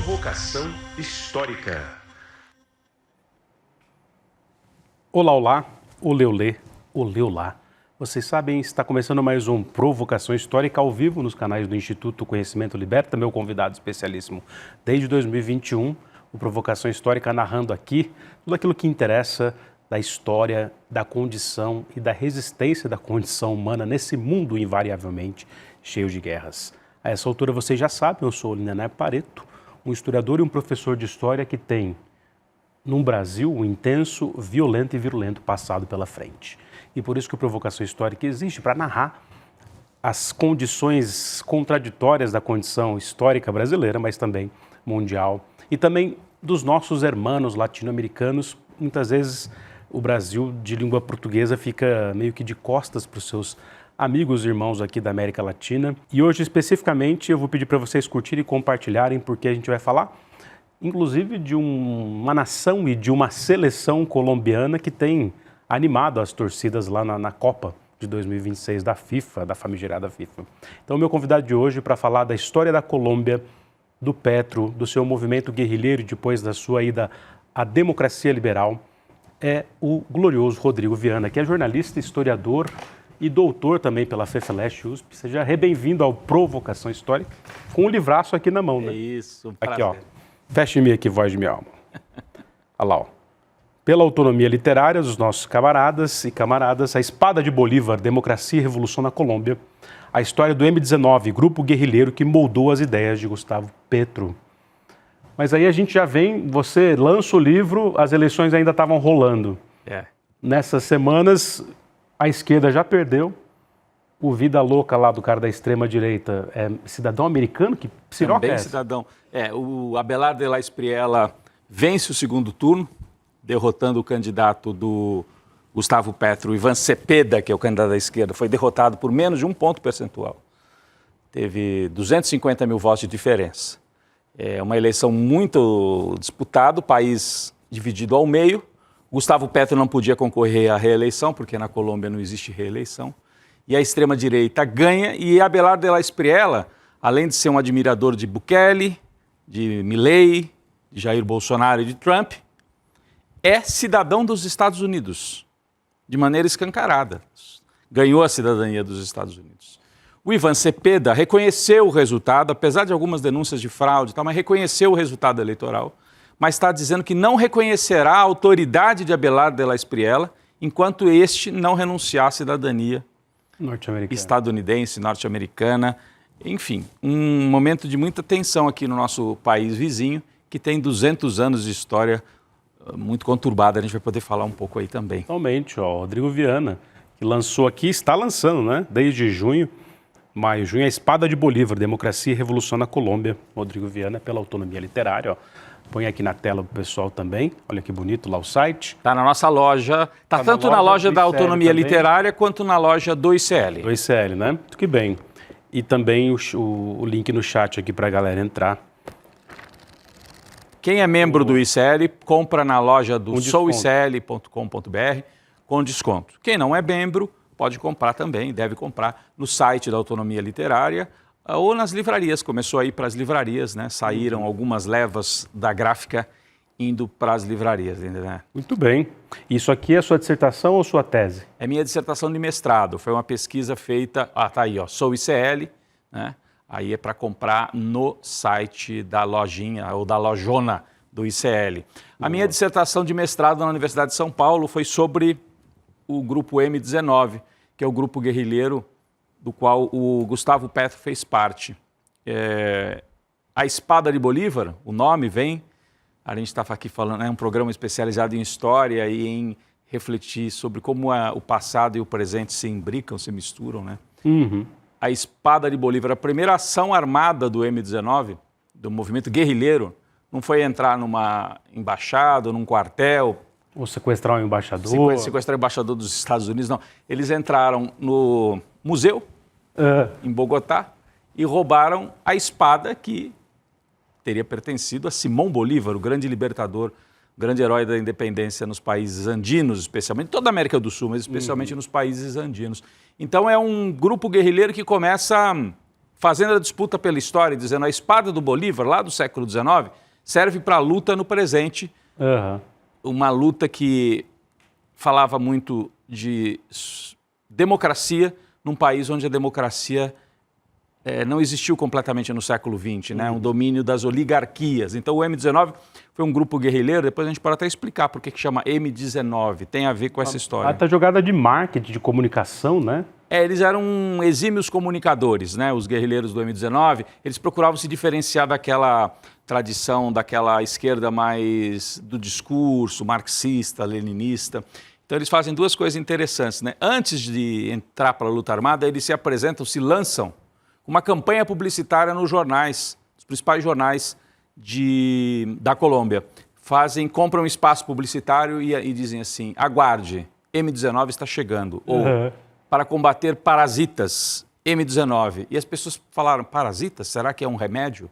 Provocação Histórica. Olá, olá, olê, olê, olá. Vocês sabem, está começando mais um Provocação Histórica ao vivo nos canais do Instituto Conhecimento Liberta, meu convidado especialíssimo desde 2021, o Provocação Histórica narrando aqui tudo aquilo que interessa da história, da condição e da resistência da condição humana nesse mundo invariavelmente cheio de guerras. A essa altura vocês já sabem, eu sou o Linhané Pareto, um historiador e um professor de história que tem, num Brasil, um intenso, violento e virulento passado pela frente. E por isso que a Provocação Histórica existe, para narrar as condições contraditórias da condição histórica brasileira, mas também mundial, e também dos nossos irmãos latino-americanos. Muitas vezes o Brasil de língua portuguesa fica meio que de costas para os seus amigos e irmãos aqui da América Latina. E hoje, especificamente, eu vou pedir para vocês curtirem e compartilharem, porque a gente vai falar, inclusive, de uma nação e de uma seleção colombiana que tem animado as torcidas lá na Copa de 2026 da FIFA, da famigerada FIFA. Então, meu convidado de hoje para falar da história da Colômbia, do Petro, do seu movimento guerrilheiro e depois da sua ida à democracia liberal, é o glorioso Rodrigo Viana, que é jornalista, historiador e doutor também pela FEFELESH USP. Seja bem-vindo ao Provocação Histórica, com um livraço aqui na mão, né? É isso, aqui, ó. Feche-me aqui, voz de minha alma. Olha lá, ó. Pela autonomia literária dos nossos camaradas e camaradas, a espada de Bolívar, democracia e revolução na Colômbia, a história do M19, grupo guerrilheiro que moldou as ideias de Gustavo Petro. Mas aí a gente já vem, você lança o livro, as eleições ainda estavam rolando. Nessas semanas, a esquerda já perdeu. O vida louca lá do cara da extrema-direita é cidadão americano? Que piroca também é essa? Cidadão. O Abelardo de la Espriella vence o segundo turno, derrotando o candidato do Gustavo Petro, Iván Cepeda, que é o candidato da esquerda, foi derrotado por menos de 1 ponto percentual. Teve 250 mil votos de diferença. É uma eleição muito disputada, o país dividido ao meio. Gustavo Petro não podia concorrer à reeleição, porque na Colômbia não existe reeleição. E a extrema-direita ganha, e Abelardo de la Espriella, além de ser um admirador de Bukele, de Milei, de Jair Bolsonaro e de Trump, é cidadão dos Estados Unidos, de maneira escancarada. Ganhou a cidadania dos Estados Unidos. O Iván Cepeda reconheceu o resultado, apesar de algumas denúncias de fraude e tal, mas reconheceu o resultado eleitoral, mas está dizendo que não reconhecerá a autoridade de Abelardo de la Espriella enquanto este não renunciar à cidadania estadunidense, norte-americana. Enfim, um momento de muita tensão aqui no nosso país vizinho, que tem 200 anos de história muito conturbada. A gente vai poder falar um pouco aí também. Totalmente, ó. Rodrigo Viana, que lançou aqui, está lançando, né? Desde junho, a Espada de Bolívar, Democracia e Revolução na Colômbia. Rodrigo Viana, pela autonomia literária, ó. Põe aqui na tela para o pessoal também. Olha que bonito lá o site. Está na nossa loja. Está tanto na loja da Autonomia Literária quanto na loja do ICL. Do ICL, né? Muito que bem. E também o link no chat aqui para a galera entrar. Quem é membro do ICL, compra na loja do souicl.com.br com desconto. Quem não é membro, pode comprar também, deve comprar no site da Autonomia Literária ou nas livrarias. Começou a ir para as livrarias, né? Saíram algumas levas da gráfica indo para as livrarias. Né? Muito bem. Isso aqui é sua dissertação ou sua tese? É minha dissertação de mestrado. Foi uma pesquisa feita... tá aí, ó, Sou ICL, né? Aí é para comprar no site da lojinha ou da lojona do ICL. A minha dissertação de mestrado na Universidade de São Paulo foi sobre o grupo M19, que é o grupo guerrilheiro do qual o Gustavo Petro fez parte. A Espada de Bolívar, o nome vem, a gente está aqui falando, é um programa especializado em história e em refletir sobre como o passado e o presente se imbricam, se misturam, né? Uhum. A Espada de Bolívar, a primeira ação armada do M19, do movimento guerrilheiro, não foi entrar numa embaixada, num quartel... Ou sequestrar um embaixador. Sequestrar o embaixador dos Estados Unidos, não. Eles entraram no museu, em Bogotá, e roubaram a espada que teria pertencido a Simão Bolívar, o grande libertador, o grande herói da independência nos países andinos, especialmente, toda a América do Sul, mas especialmente nos países andinos. Então é um grupo guerrilheiro que começa fazendo a disputa pela história, dizendo a espada do Bolívar, lá do século XIX, serve para a luta no presente, uma luta que falava muito de democracia num país onde a democracia não existiu completamente no século XX, né? Um domínio das oligarquias. Então o M19 foi um grupo guerrilheiro, depois a gente pode até explicar por que chama M19, tem a ver com essa história. Até jogada de marketing, de comunicação, né? Eles eram exímios comunicadores, né? Os guerrilheiros do M19, eles procuravam se diferenciar daquela tradição, daquela esquerda mais do discurso marxista, leninista. Então eles fazem duas coisas interessantes, né? Antes de entrar para a luta armada, eles se apresentam, se lançam uma campanha publicitária nos jornais, os principais jornais da Colômbia. Compram um espaço publicitário e dizem assim, aguarde, M19 está chegando. Ou, para combater parasitas, M19. E as pessoas falaram, parasitas? Será que é um remédio?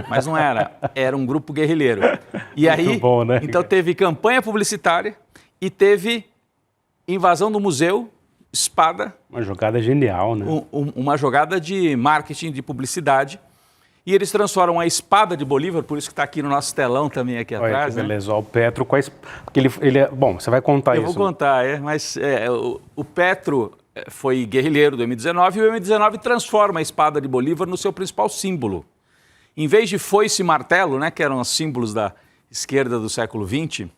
Mas não era, era um grupo guerrilheiro. E aí, muito bom, né? Então teve campanha publicitária e teve invasão do museu, espada. Uma jogada genial, né? Uma jogada de marketing, de publicidade. E eles transformam a espada de Bolívar, por isso que está aqui no nosso telão também aqui Olha, atrás. Que beleza, ó, o Petro com a espada. Porque ele é... Bom, você vai contar isso. Eu vou contar, mas o Petro foi guerrilheiro do M19 e o M19 transforma a espada de Bolívar no seu principal símbolo. Em vez de foice e martelo, né, que eram os símbolos da esquerda do século XX.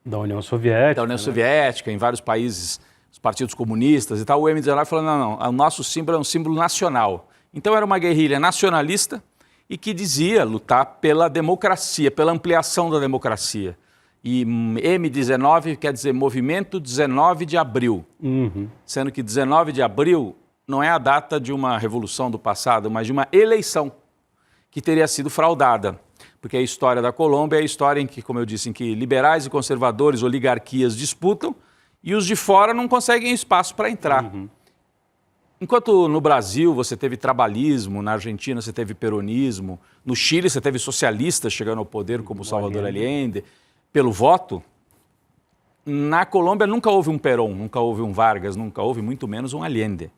Da União Soviética. Da União Soviética, em vários países, os partidos comunistas e tal, o M19 falou, não, o nosso símbolo é um símbolo nacional. Então era uma guerrilha nacionalista e que dizia lutar pela democracia, pela ampliação da democracia. E M19 quer dizer Movimento 19 de Abril. Sendo que 19 de abril não é a data de uma revolução do passado, mas de uma eleição que teria sido fraudada. Porque a história da Colômbia é a história em que, como eu disse, em que liberais e conservadores, oligarquias disputam e os de fora não conseguem espaço para entrar. Enquanto no Brasil você teve trabalhismo, na Argentina você teve peronismo, no Chile você teve socialistas chegando ao poder como Salvador Allende, pelo voto, na Colômbia nunca houve um Perón, nunca houve um Vargas, nunca houve muito menos um Allende.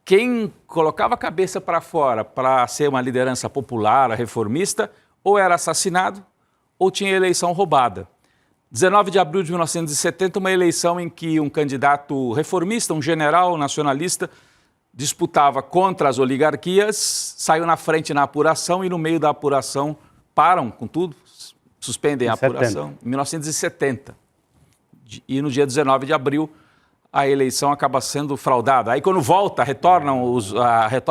Quem colocava a cabeça para fora para ser uma liderança popular, reformista, ou era assassinado ou tinha eleição roubada. 19 de abril de 1970, uma eleição em que um candidato reformista, um general nacionalista, disputava contra as oligarquias, saiu na frente na apuração e no meio da apuração param com tudo, suspendem a apuração. Em 1970. E no dia 19 de abril, a eleição acaba sendo fraudada. Aí quando volta, retorna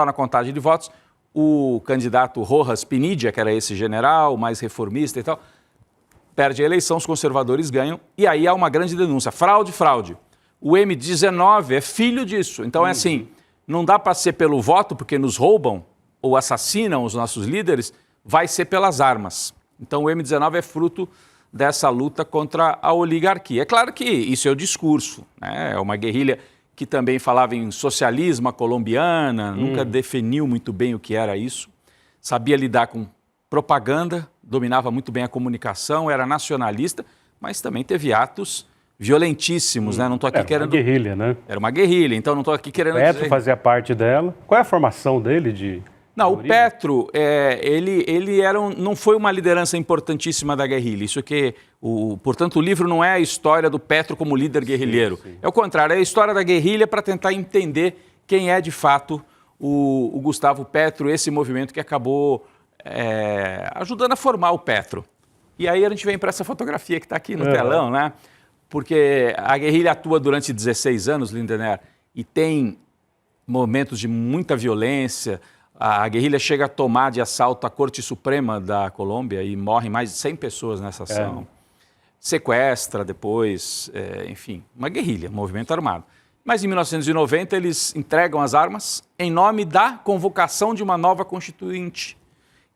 a contagem de votos, o candidato Rojas Pinilla, que era esse general, mais reformista e tal, perde a eleição, os conservadores ganham, e aí há uma grande denúncia, fraude, fraude. O M19 é filho disso, então é assim, não dá para ser pelo voto, porque nos roubam ou assassinam os nossos líderes, vai ser pelas armas. Então o M19 é fruto dessa luta contra a oligarquia. É claro que isso é o discurso, né? É uma guerrilha que também falava em socialismo colombiana, nunca definiu muito bem o que era isso, sabia lidar com propaganda, dominava muito bem a comunicação, era nacionalista, mas também teve atos violentíssimos, né? Não estou aqui querendo... Era uma guerrilha, né? Era uma guerrilha, então não estou aqui querendo Petro dizer... fazia parte dela. Qual é a formação dele de... Não, o Petro, ele não foi uma liderança importantíssima da guerrilha. Isso que, portanto, o livro não é a história do Petro como líder guerrilheiro. Sim. É o contrário, é a história da guerrilha para tentar entender quem é, de fato, o Gustavo Petro, esse movimento que acabou ajudando a formar o Petro. E aí a gente vem para essa fotografia que está aqui no telão, né? Porque a guerrilha atua durante 16 anos, Lindener, e tem momentos de muita violência. A guerrilha chega a tomar de assalto a Corte Suprema da Colômbia e morrem mais de 100 pessoas nessa ação. Sequestra depois, enfim, uma guerrilha, um movimento armado. Mas em 1990 eles entregam as armas em nome da convocação de uma nova constituinte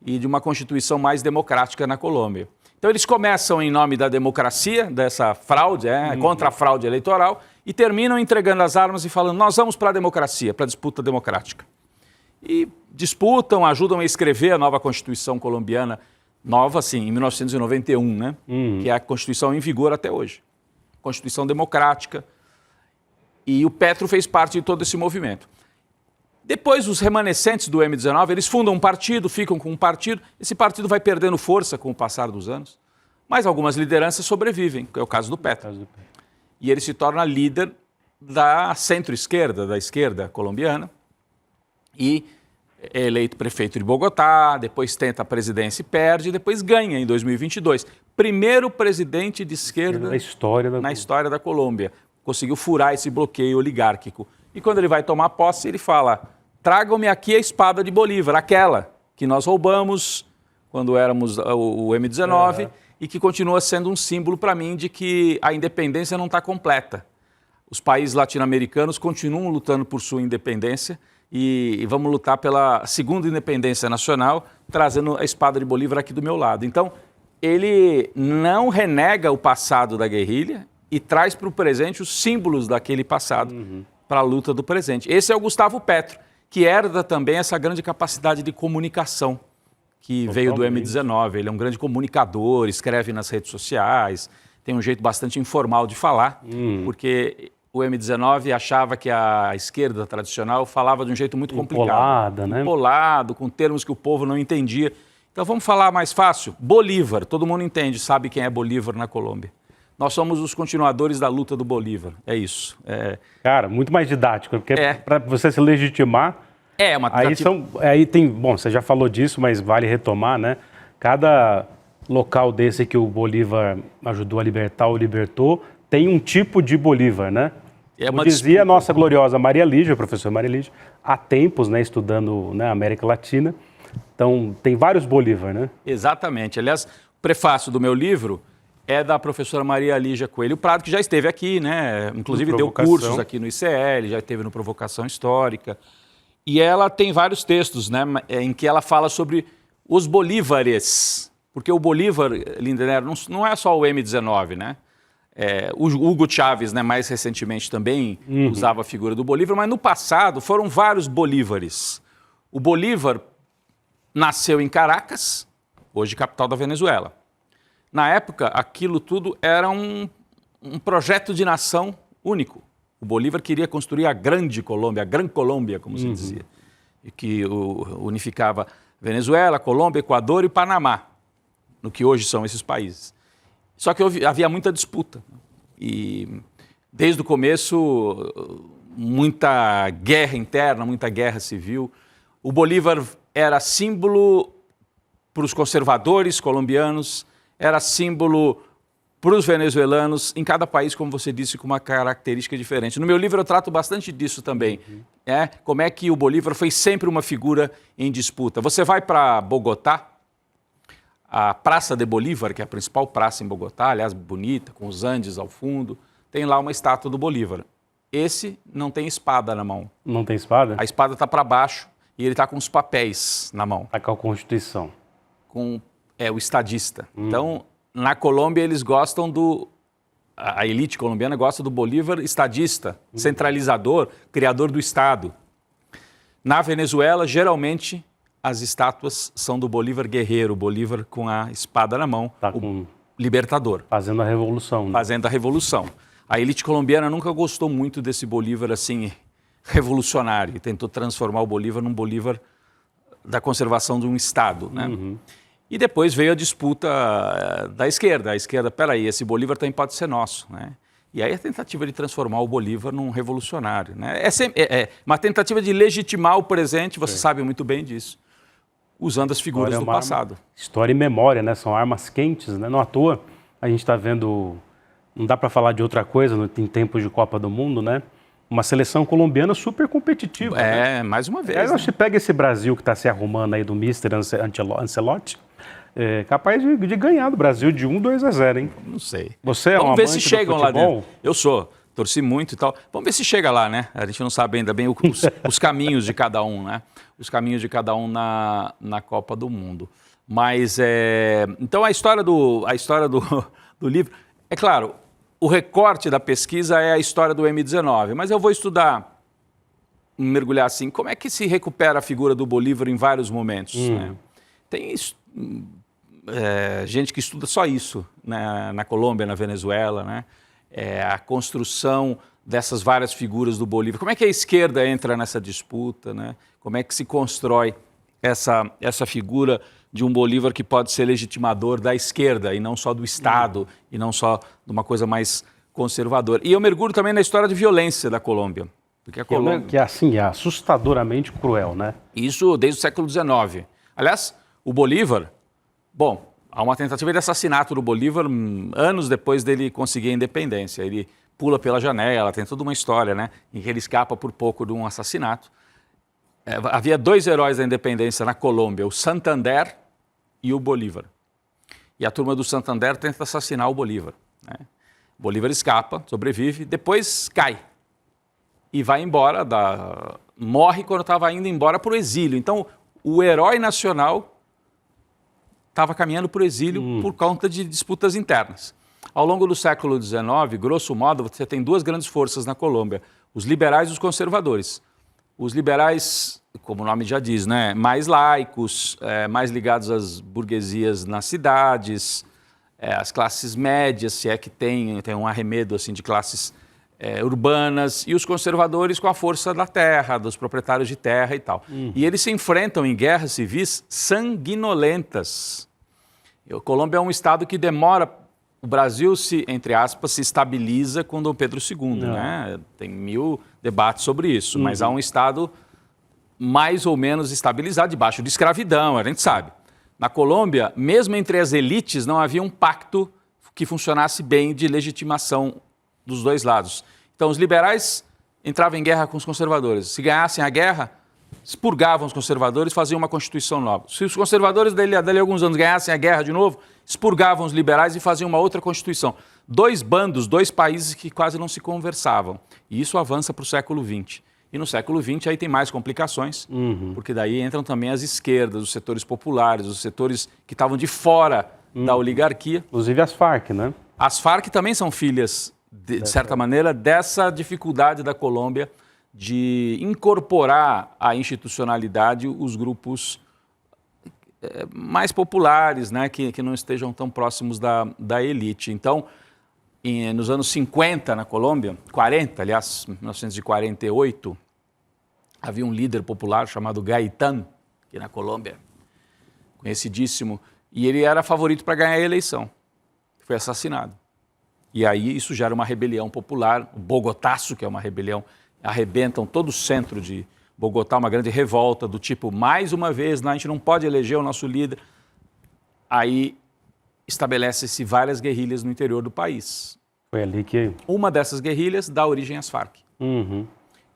e de uma constituição mais democrática na Colômbia. Então eles começam em nome da democracia, dessa fraude, contra a fraude eleitoral, e terminam entregando as armas e falando, nós vamos para a democracia, para a disputa democrática. E disputam, ajudam a escrever a nova Constituição colombiana, nova, assim, em 1991, né? Que é a Constituição em vigor até hoje. Constituição democrática. E o Petro fez parte de todo esse movimento. Depois, os remanescentes do M19, eles fundam um partido, ficam com um partido. Esse partido vai perdendo força com o passar dos anos. Mas algumas lideranças sobrevivem, que é o caso do Petro. E ele se torna líder da centro-esquerda, da esquerda colombiana. E é eleito prefeito de Bogotá, depois tenta a presidência e perde, depois ganha em 2022. Primeiro presidente de esquerda na história da Colômbia. Conseguiu furar esse bloqueio oligárquico. E quando ele vai tomar posse, ele fala: tragam-me aqui a espada de Bolívar, aquela que nós roubamos quando éramos o M19 e que continua sendo um símbolo para mim de que a independência não está completa. Os países latino-americanos continuam lutando por sua independência e vamos lutar pela segunda independência nacional, trazendo a espada de Bolívar aqui do meu lado. Então, ele não renega o passado da guerrilha e traz para o presente os símbolos daquele passado para a luta do presente. Esse é o Gustavo Petro, que herda também essa grande capacidade de comunicação que veio do M19. Ele é um grande comunicador, escreve nas redes sociais, tem um jeito bastante informal de falar, porque o M19 achava que a esquerda tradicional falava de um jeito muito complicado. Empolada, né? Empolado, com termos que o povo não entendia. Então vamos falar mais fácil? Bolívar, todo mundo entende, sabe quem é Bolívar na Colômbia. Nós somos os continuadores da luta do Bolívar, é isso. Cara, muito mais didático, porque para você se legitimar... Aí tem, bom, você já falou disso, mas vale retomar, né? Cada local desse que o Bolívar ajudou a libertar ou libertou, tem um tipo de Bolívar, né? Como dizia a nossa gloriosa Maria Lígia, a professora Maria Lígia, há tempos, né, estudando, né, América Latina. Então, tem vários Bolívar, né? Exatamente. Aliás, o prefácio do meu livro é da professora Maria Lígia Coelho Prado, que já esteve aqui, né? Inclusive deu cursos aqui no ICL, já esteve no Provocação Histórica. E ela tem vários textos, né, em que ela fala sobre os bolívares. Porque o Bolívar, Lindenberg, não é só o M19, né? O Hugo Chávez, né, mais recentemente também usava a figura do Bolívar, mas no passado foram vários bolívares. O Bolívar nasceu em Caracas, hoje capital da Venezuela. Na época, aquilo tudo era um projeto de nação único. O Bolívar queria construir a Grande Colômbia, a Gran Colômbia, como se dizia, e que unificava Venezuela, Colômbia, Equador e Panamá, no que hoje são esses países. Só que havia muita disputa. E desde o começo, muita guerra interna, muita guerra civil. O Bolívar era símbolo para os conservadores colombianos, era símbolo para os venezuelanos, em cada país, como você disse, com uma característica diferente. No meu livro eu trato bastante disso também. Como é que o Bolívar foi sempre uma figura em disputa. Você vai para Bogotá, a Praça de Bolívar, que é a principal praça em Bogotá, aliás, bonita, com os Andes ao fundo, tem lá uma estátua do Bolívar. Esse não tem espada na mão. Não tem espada? A espada está para baixo e ele está com os papéis na mão. Está com a Constituição. Com o estadista. Então, na Colômbia, eles gostam a elite colombiana gosta do Bolívar estadista, centralizador, criador do Estado. Na Venezuela, geralmente, as estátuas são do Bolívar guerreiro, Bolívar com a espada na mão, o libertador. Fazendo a revolução. Né? Fazendo a revolução. A elite colombiana nunca gostou muito desse Bolívar assim, revolucionário, e tentou transformar o Bolívar num Bolívar da conservação de um Estado, né? E depois veio a disputa da esquerda. A esquerda, peraí, esse Bolívar também pode ser nosso, né? E aí a tentativa de transformar o Bolívar num revolucionário, né? É uma tentativa de legitimar o presente, você sabe muito bem disso, usando as figuras do passado. História e memória, né? São armas quentes, né? Não à toa a gente está vendo, não dá para falar de outra coisa em tempos de Copa do Mundo, né? Uma seleção colombiana super competitiva. Né? Mais uma vez. Aí você pega esse Brasil que está se arrumando aí do Mister Ancelotti, capaz de ganhar do Brasil de 1-2-0, hein? Não sei. Você Vamos ver se amante chegam do lá futebol? dentro. Eu sou, torci muito e tal. Vamos ver se chega lá, né? A gente não sabe ainda bem os caminhos de cada um, né? Os caminhos de cada um na Copa do Mundo. Mas, então, a história do livro... É claro, o recorte da pesquisa é a história do M19, mas eu vou mergulhar assim, como é que se recupera a figura do Bolívar em vários momentos, né? Tem gente que estuda só isso, né, na Colômbia, na Venezuela, né? A construção dessas várias figuras do Bolívar. Como é que a esquerda entra nessa disputa, né? Como é que se constrói essa figura de um Bolívar que pode ser legitimador da esquerda e não só do Estado, e não só de uma coisa mais conservadora. E eu mergulho também na história de violência da Colômbia. Porque a Colômbia... Que assim, é assustadoramente cruel, né? Isso desde o século XIX. Aliás, o Bolívar, bom, há uma tentativa de assassinato do Bolívar anos depois dele conseguir a independência. Ele pula pela janela, tem toda uma história, né, em que ele escapa por pouco de um assassinato. Havia 2 heróis da independência na Colômbia, o Santander e o Bolívar. E a turma do Santander tenta assassinar o Bolívar, né? O Bolívar escapa, sobrevive, depois cai e vai embora, morre quando estava indo embora para o exílio. Então, o herói nacional estava caminhando para o exílio por conta de disputas internas. Ao longo do século XIX, grosso modo, você tem 2 grandes forças na Colômbia, os liberais e os conservadores. Os liberais, como o nome já diz, né, mais laicos, mais ligados às burguesias nas cidades, as classes médias, se é que tem um arremedo assim, de classes urbanas, e os conservadores com a força da terra, dos proprietários de terra e tal. E eles se enfrentam em guerras civis sanguinolentas. A Colômbia é um estado que demora... O Brasil, entre aspas, se estabiliza com Dom Pedro II, né? Tem 1000 debates sobre isso, mas há um estado mais ou menos estabilizado, debaixo de escravidão, a gente sabe. Na Colômbia, mesmo entre as elites, não havia um pacto que funcionasse bem de legitimação dos 2 lados. Então, os liberais entravam em guerra com os conservadores. Se ganhassem a guerra, expurgavam os conservadores e faziam uma constituição nova. Se os conservadores, dali a alguns anos, ganhassem a guerra de novo, expurgavam os liberais e faziam uma outra constituição. 2 bandos, 2 países que quase não se conversavam. E isso avança para o século XX. E no século XX aí tem mais complicações, porque daí entram também as esquerdas, os setores populares, os setores que estavam de fora da oligarquia. Inclusive as Farc, né? As Farc também são filhas, de certa maneira, dessa dificuldade da Colômbia de incorporar à institucionalidade os grupos mais populares, né, que não estejam tão próximos da elite. Então, nos anos 50 na Colômbia, 40, aliás, 1948, havia um líder popular chamado Gaitán, que na Colômbia, conhecidíssimo, e ele era favorito para ganhar a eleição. Foi assassinado. E aí isso gera uma rebelião popular, o Bogotaço, que é uma rebelião, arrebentam todo o centro de Bogotá, uma grande revolta do tipo, mais uma vez, a gente não pode eleger o nosso líder. Aí estabelece-se várias guerrilhas no interior do país. Foi ali que... Uma dessas guerrilhas dá origem às Farc.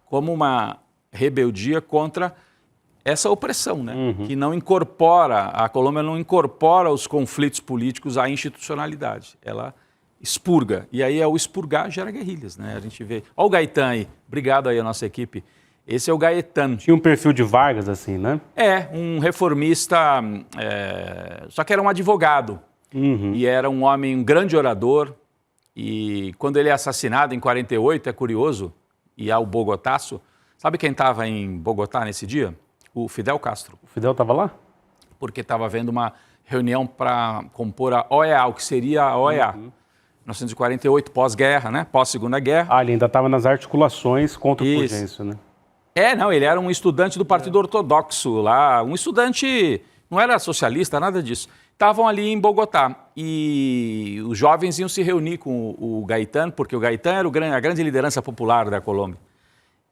Como uma rebeldia contra essa opressão, né? Que não incorpora, a Colômbia não incorpora os conflitos políticos à institucionalidade. Ela expurga. E aí, ao expurgar, gera guerrilhas, né? A gente vê... Olha o Gaitán aí. Obrigado aí a nossa equipe. Esse é o Gaetano. Tinha um perfil de Vargas, assim, né? Um reformista, só que era um advogado. E era um homem, um grande orador. E quando ele é assassinado em 48, é curioso, e há o Bogotaço. Sabe quem estava em Bogotá nesse dia? O Fidel Castro. O Fidel estava lá? Porque estava havendo uma reunião para compor a OEA, o que seria a OEA. 1948, pós-guerra, né? Pós-segunda guerra. Ele ainda estava nas articulações contra o Fulgêncio, né? Não, ele era um estudante do Partido Ortodoxo lá, um estudante, não era socialista, nada disso. Estavam ali em Bogotá e os jovens iam se reunir com o Gaitán, porque o Gaitán era a grande liderança popular da Colômbia.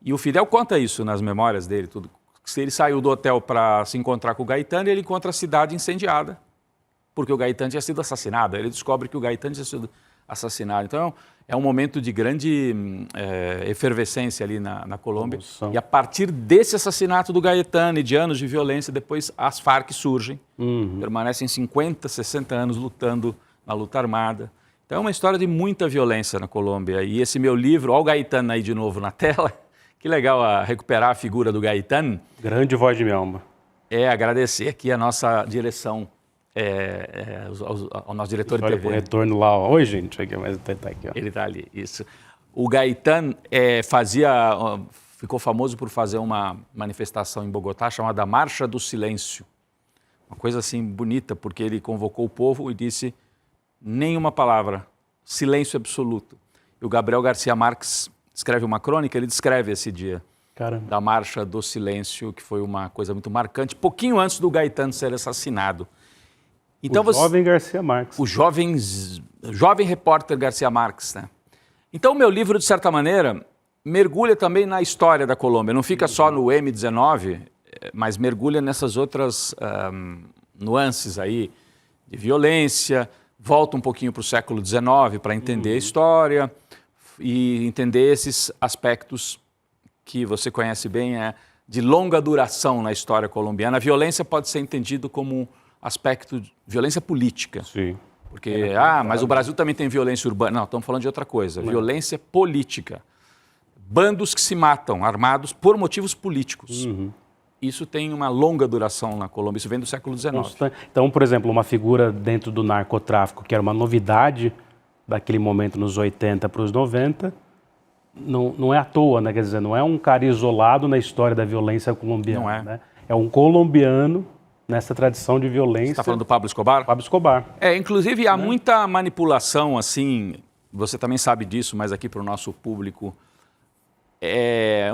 E o Fidel conta isso nas memórias dele, tudo. Se ele saiu do hotel para se encontrar com o Gaitán, ele encontra a cidade incendiada, porque o Gaitán tinha sido assassinado. Ele descobre que o Gaitán tinha sido assassinado. Então, é um momento de grande efervescência ali na Colômbia. E a partir desse assassinato do Gaetano e de anos de violência, depois as Farc surgem, permanecem 50, 60 anos lutando na luta armada. Então é uma história de muita violência na Colômbia. E esse meu livro, olha o Gaetano aí de novo na tela, que legal recuperar a figura do Gaetano. Grande voz de minha alma. Agradecer aqui a nossa direção, ao nosso diretor de TV. O retorno lá, ó. Oi, gente, aqui, mas tá aqui, ó. Ele está ali, isso. O Gaitán ficou famoso por fazer uma manifestação em Bogotá chamada Marcha do Silêncio. Uma coisa assim bonita, porque ele convocou o povo e disse nenhuma palavra, silêncio absoluto. E o Gabriel Garcia Marques escreve uma crônica, ele descreve esse dia. Caramba. Da Marcha do Silêncio, que foi uma coisa muito marcante, pouquinho antes do Gaetano ser assassinado. Então, jovem Garcia Marques. O jovem repórter Garcia Marques, né? Então, o meu livro, de certa maneira, mergulha também na história da Colômbia. Não fica só no M19, mas mergulha nessas outras nuances aí de violência, volta um pouquinho para o século XIX para entender a história e entender esses aspectos que você conhece bem, de longa duração na história colombiana. A violência pode ser entendido como um aspecto de violência política. Sim. Porque, mas o Brasil também tem violência urbana. Não, estamos falando de outra coisa. Violência política. Bandos que se matam, armados por motivos políticos. Isso tem uma longa duração na Colômbia, isso vem do século XIX. Então, por exemplo, uma figura dentro do narcotráfico, que era uma novidade daquele momento nos 80 para os 90, não é à toa, né? Quer dizer, não é um cara isolado na história da violência colombiana. Não é. Né? É um colombiano nessa tradição de violência. Você está falando do Pablo Escobar? Pablo Escobar. Inclusive há muita manipulação, assim, você também sabe disso, mas aqui para o nosso público,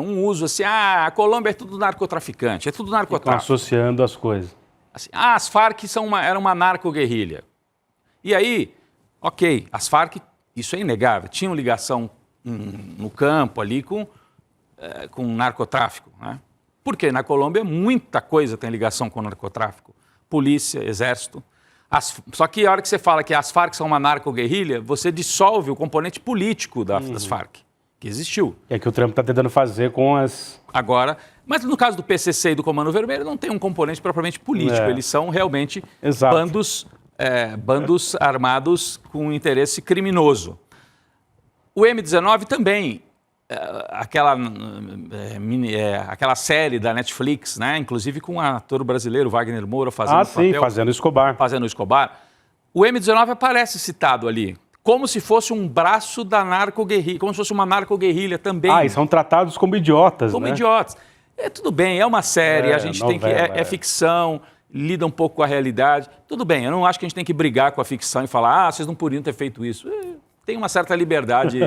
um uso assim, a Colômbia é tudo narcotraficante, é tudo narcotráfico. Associando as coisas. Assim, as Farc eram uma narco-guerrilha. E aí, ok, as Farc, isso é inegável, tinham ligação no campo ali com narcotráfico, né? Porque na Colômbia muita coisa tem ligação com narcotráfico. Polícia, exército. Só que a hora que você fala que as Farc são uma narco-guerrilha, você dissolve o componente político das Farc, que existiu. É que o Trump está tentando fazer com as... Agora, mas no caso do PCC e do Comando Vermelho, não tem um componente propriamente político. Eles são realmente bandos armados com interesse criminoso. O M19 também, aquela série da Netflix, né? Inclusive com o ator brasileiro Wagner Moura fazendo papel, fazendo Escobar. O M19 aparece citado ali, como se fosse um braço da narco-guerrilha, como se fosse uma narco-guerrilha também. E são tratados como idiotas, Como idiotas. Tudo bem, é uma série, a gente novela, tem que... É ficção, lida um pouco com a realidade. Tudo bem, eu não acho que a gente tem que brigar com a ficção e falar, vocês não podiam ter feito isso. Tem uma certa liberdade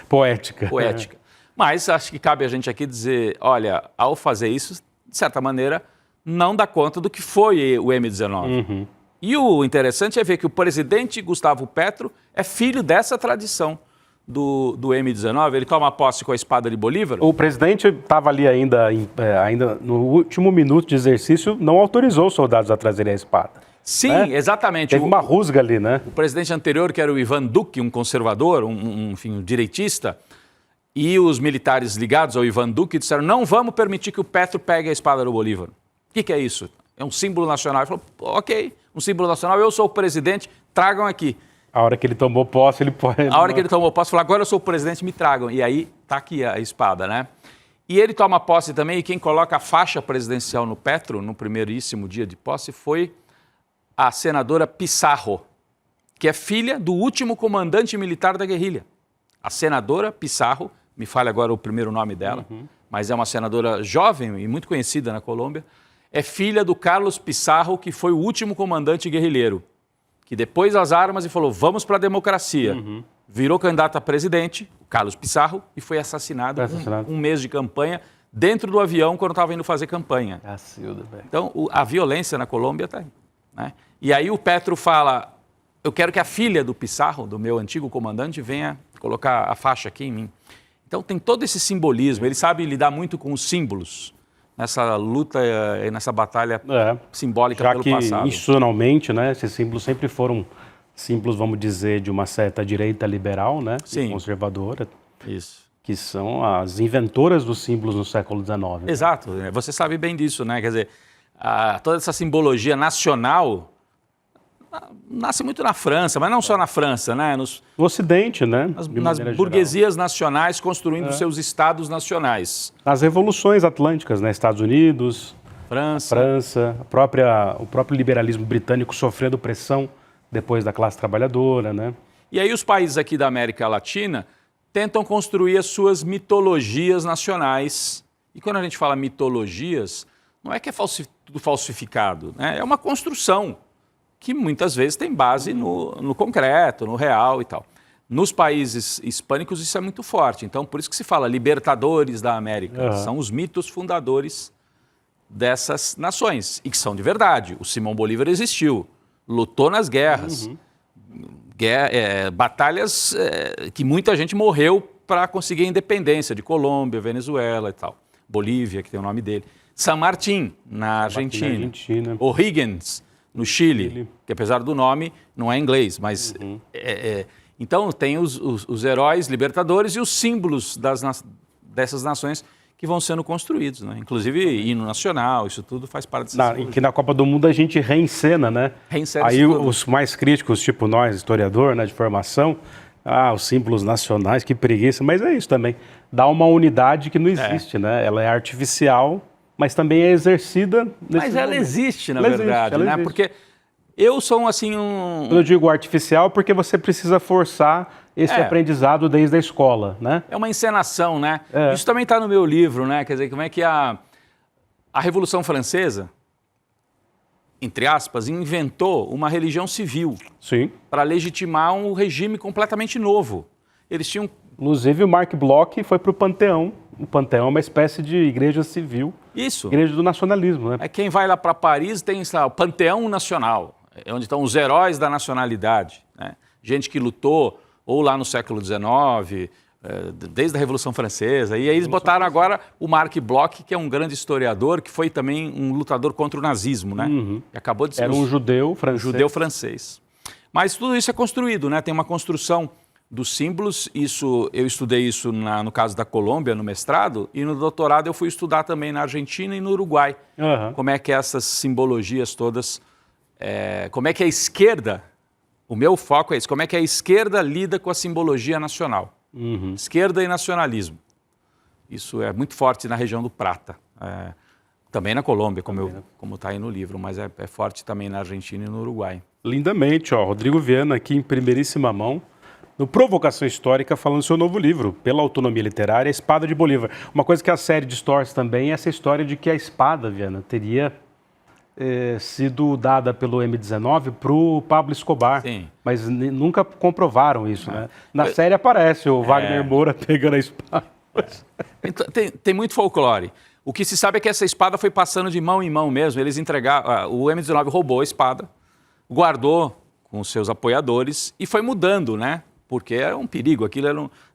poética. Mas acho que cabe a gente aqui dizer, olha, ao fazer isso, de certa maneira, não dá conta do que foi o M19. E o interessante é ver que o presidente Gustavo Petro é filho dessa tradição do M19. Ele toma posse com a espada de Bolívar. O presidente estava ali ainda no último minuto de exercício, não autorizou os soldados a trazerem a espada. Sim, né? Exatamente. Teve uma rusga ali, né? O presidente anterior, que era o Ivan Duque, um conservador, um direitista, e os militares ligados ao Ivan Duque disseram, não vamos permitir que o Petro pegue a espada do Bolívar. O que é isso? É um símbolo nacional. Ele falou, ok, um símbolo nacional, eu sou o presidente, tragam aqui. A hora que ele tomou posse, ele pode... A hora que ele tomou posse, ele falou, agora eu sou o presidente, me tragam. E aí, tá aqui a espada, né? E ele toma posse também, e quem coloca a faixa presidencial no Petro, no primeiríssimo dia de posse, foi a senadora Pizarro, que é filha do último comandante militar da guerrilha. A senadora Pizarro, me fale agora o primeiro nome dela, mas é uma senadora jovem e muito conhecida na Colômbia, é filha do Carlos Pizarro, que foi o último comandante guerrilheiro, que depois das armas e falou, vamos para a democracia. Virou candidato a presidente, o Carlos Pizarro, e foi assassinado um mês de campanha dentro do avião quando estava indo fazer campanha. Então, a violência na Colômbia está aí. Né? E aí o Petro fala, eu quero que a filha do Pizarro, do meu antigo comandante, venha colocar a faixa aqui em mim. Então tem todo esse simbolismo, ele sabe lidar muito com os símbolos, nessa luta e nessa batalha simbólica pelo passado. Já que institucionalmente, né, esses símbolos sempre foram símbolos, vamos dizer, de uma certa direita liberal, né, conservadora. Isso. Que são as inventoras dos símbolos no século XIX. Exato, você sabe bem disso, né? Quer dizer, toda essa simbologia nacional nasce muito na França, mas não só na França, né? No Ocidente, né? Nas burguesias nacionais construindo seus estados nacionais. Nas revoluções atlânticas, né? Estados Unidos, França, o próprio liberalismo britânico sofrendo pressão depois da classe trabalhadora, né? E aí os países aqui da América Latina tentam construir as suas mitologias nacionais. E quando a gente fala mitologias, não é que é tudo falsificado, né? É uma construção que muitas vezes tem base no concreto, no real e tal. Nos países hispânicos isso é muito forte. Então, por isso que se fala libertadores da América. São os mitos fundadores dessas nações, e que são de verdade. O Simão Bolívar existiu, lutou nas guerras, batalhas que muita gente morreu para conseguir a independência de Colômbia, Venezuela e tal. Bolívia, que tem o nome dele. San Martín, na Argentina. O'Higgins, no Chile, que apesar do nome, não é inglês, mas... Então, tem os heróis libertadores e os símbolos dessas nações que vão sendo construídos, né? Inclusive hino nacional, isso tudo faz parte dessa que na Copa do Mundo a gente reencena, né? Aí os mais críticos, tipo nós, historiador, né, de formação, os símbolos nacionais, que preguiça, mas é isso também. Dá uma unidade que não existe, né? Ela é artificial, mas também é exercida nesse Mas ela momento. existe, na verdade, né? Existe. Porque eu sou Eu digo artificial porque você precisa forçar esse aprendizado desde a escola, né? É uma encenação, né? Isso também está no meu livro, né? Quer dizer, como é que a Revolução Francesa, entre aspas, inventou uma religião civil para legitimar um regime completamente novo. Eles tinham... Inclusive o Marc Bloch foi para o Panteão. O Panteão é uma espécie de igreja civil. Isso. Igreja do nacionalismo, né? Quem vai lá para Paris tem o Panteão Nacional, onde estão os heróis da nacionalidade, né? Gente que lutou ou lá no século XIX, desde a Revolução Francesa. E aí eles botaram agora o Marc Bloch, que é um grande historiador, que foi também um lutador contra o nazismo, né? E acabou de ser um judeu francês. Judeu francês. Mas tudo isso é construído, né? Tem uma construção dos símbolos. Eu estudei isso no caso da Colômbia, no mestrado, e no doutorado eu fui estudar também na Argentina e no Uruguai. Como é que essas simbologias todas, como é que a esquerda, o meu foco é isso, como é que a esquerda lida com a simbologia nacional. Esquerda e nacionalismo. Isso é muito forte na região do Prata. Também na Colômbia, como está aí no livro, mas é forte também na Argentina e no Uruguai. Lindamente, Rodrigo Viana aqui em primeiríssima mão, no Provocação Histórica, falando do seu novo livro, Pela Autonomia Literária, A Espada de Bolívar. Uma coisa que a série distorce também é essa história de que a espada, Viana, teria sido dada pelo M19 para o Pablo Escobar. Sim. Mas nunca comprovaram isso, né? Na série aparece o Wagner Moura pegando a espada. Então, tem muito folclore. O que se sabe é que essa espada foi passando de mão em mão mesmo. Eles entregaram, o M19 roubou a espada, guardou com os seus apoiadores e foi mudando, né? Porque era um perigo, aquilo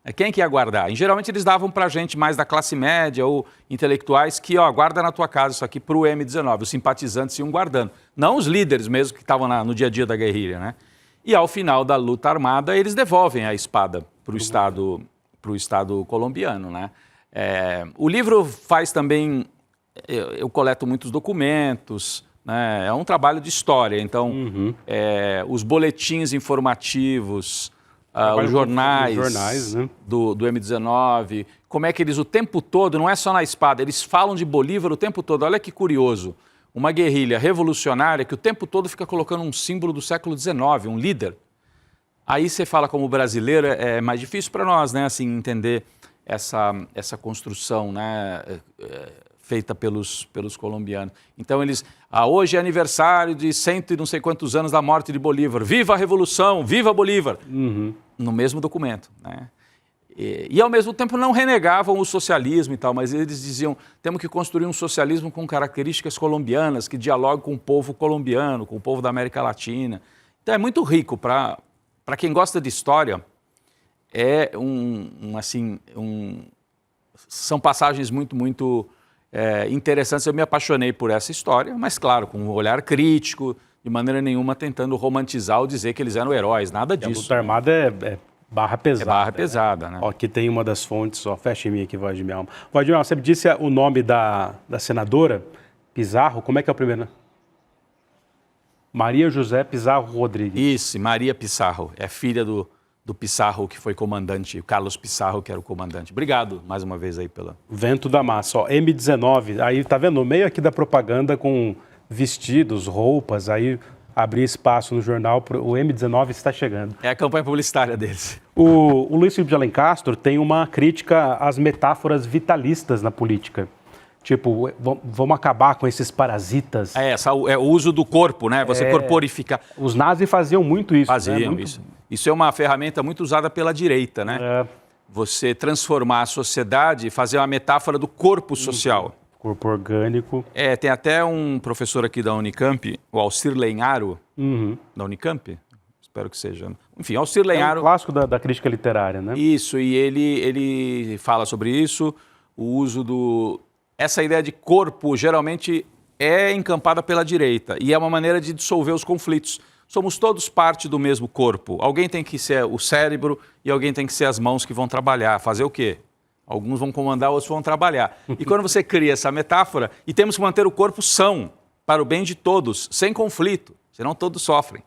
era quem que ia guardar? E, geralmente eles davam para gente mais da classe média ou intelectuais que, guarda na tua casa isso aqui para o M19. Os simpatizantes iam guardando. Não os líderes mesmo que estavam no dia a dia da guerrilha, né? E ao final da luta armada, eles devolvem a espada para o Estado colombiano, né? O livro faz também... Eu coleto muitos documentos, né? É um trabalho de história. Então, os boletins informativos... os jornais né? do M19, como é que eles o tempo todo, não é só na espada, eles falam de Bolívar o tempo todo. Olha que curioso, uma guerrilha revolucionária que o tempo todo fica colocando um símbolo do século XIX, um líder. Aí você fala como brasileiro, é mais difícil para nós, né, assim, entender essa construção, né, feita pelos colombianos. Então eles, hoje é aniversário de 100 e não sei quantos anos da morte de Bolívar, viva a Revolução, viva Bolívar, no mesmo documento, né? E ao mesmo tempo não renegavam o socialismo e tal, mas eles diziam, temos que construir um socialismo com características colombianas, que dialogue com o povo colombiano, com o povo da América Latina. Então é muito rico para quem gosta de história, são passagens muito, muito interessantes. Eu me apaixonei por essa história, mas claro, com um olhar crítico, de maneira nenhuma tentando romantizar ou dizer que eles eram heróis, nada disso. A luta armada é barra pesada. É barra pesada, né? Aqui tem uma das fontes, fecha em mim aqui, voz de minha alma. Voz de minha alma, você me disse o nome da senadora Pizarro, como é que é o primeiro? Maria José Pizarro Rodrigues. Isso, Maria Pizarro, é filha do Pizarro, que foi comandante, o Carlos Pizarro, que era o comandante. Obrigado, mais uma vez, aí pela... Vento da Massa, M19, aí tá vendo, no meio aqui da propaganda com vestidos, roupas, aí abrir espaço no jornal, o M19 está chegando. É a campanha publicitária deles. O Luiz Felipe de Alencastro tem uma crítica às metáforas vitalistas na política. Tipo, vamos acabar com esses parasitas. É o uso do corpo, né? Você corporificar. Os nazis faziam muito isso. Faziam né? isso. Isso é uma ferramenta muito usada pela direita, né? Você transformar a sociedade, fazer uma metáfora do corpo social. Corpo orgânico. Tem até um professor aqui da Unicamp, o Alcir Lenharo, da Unicamp, espero que seja. Enfim, Alcir Lenharo... É um clássico da crítica literária, né? Isso, e ele fala sobre isso, o uso do... Essa ideia de corpo geralmente é encampada pela direita e é uma maneira de dissolver os conflitos. Somos todos parte do mesmo corpo. Alguém tem que ser o cérebro e alguém tem que ser as mãos que vão trabalhar. Fazer o quê? Alguns vão comandar, outros vão trabalhar. E quando você cria essa metáfora, e temos que manter o corpo são, para o bem de todos, sem conflito, senão todos sofrem.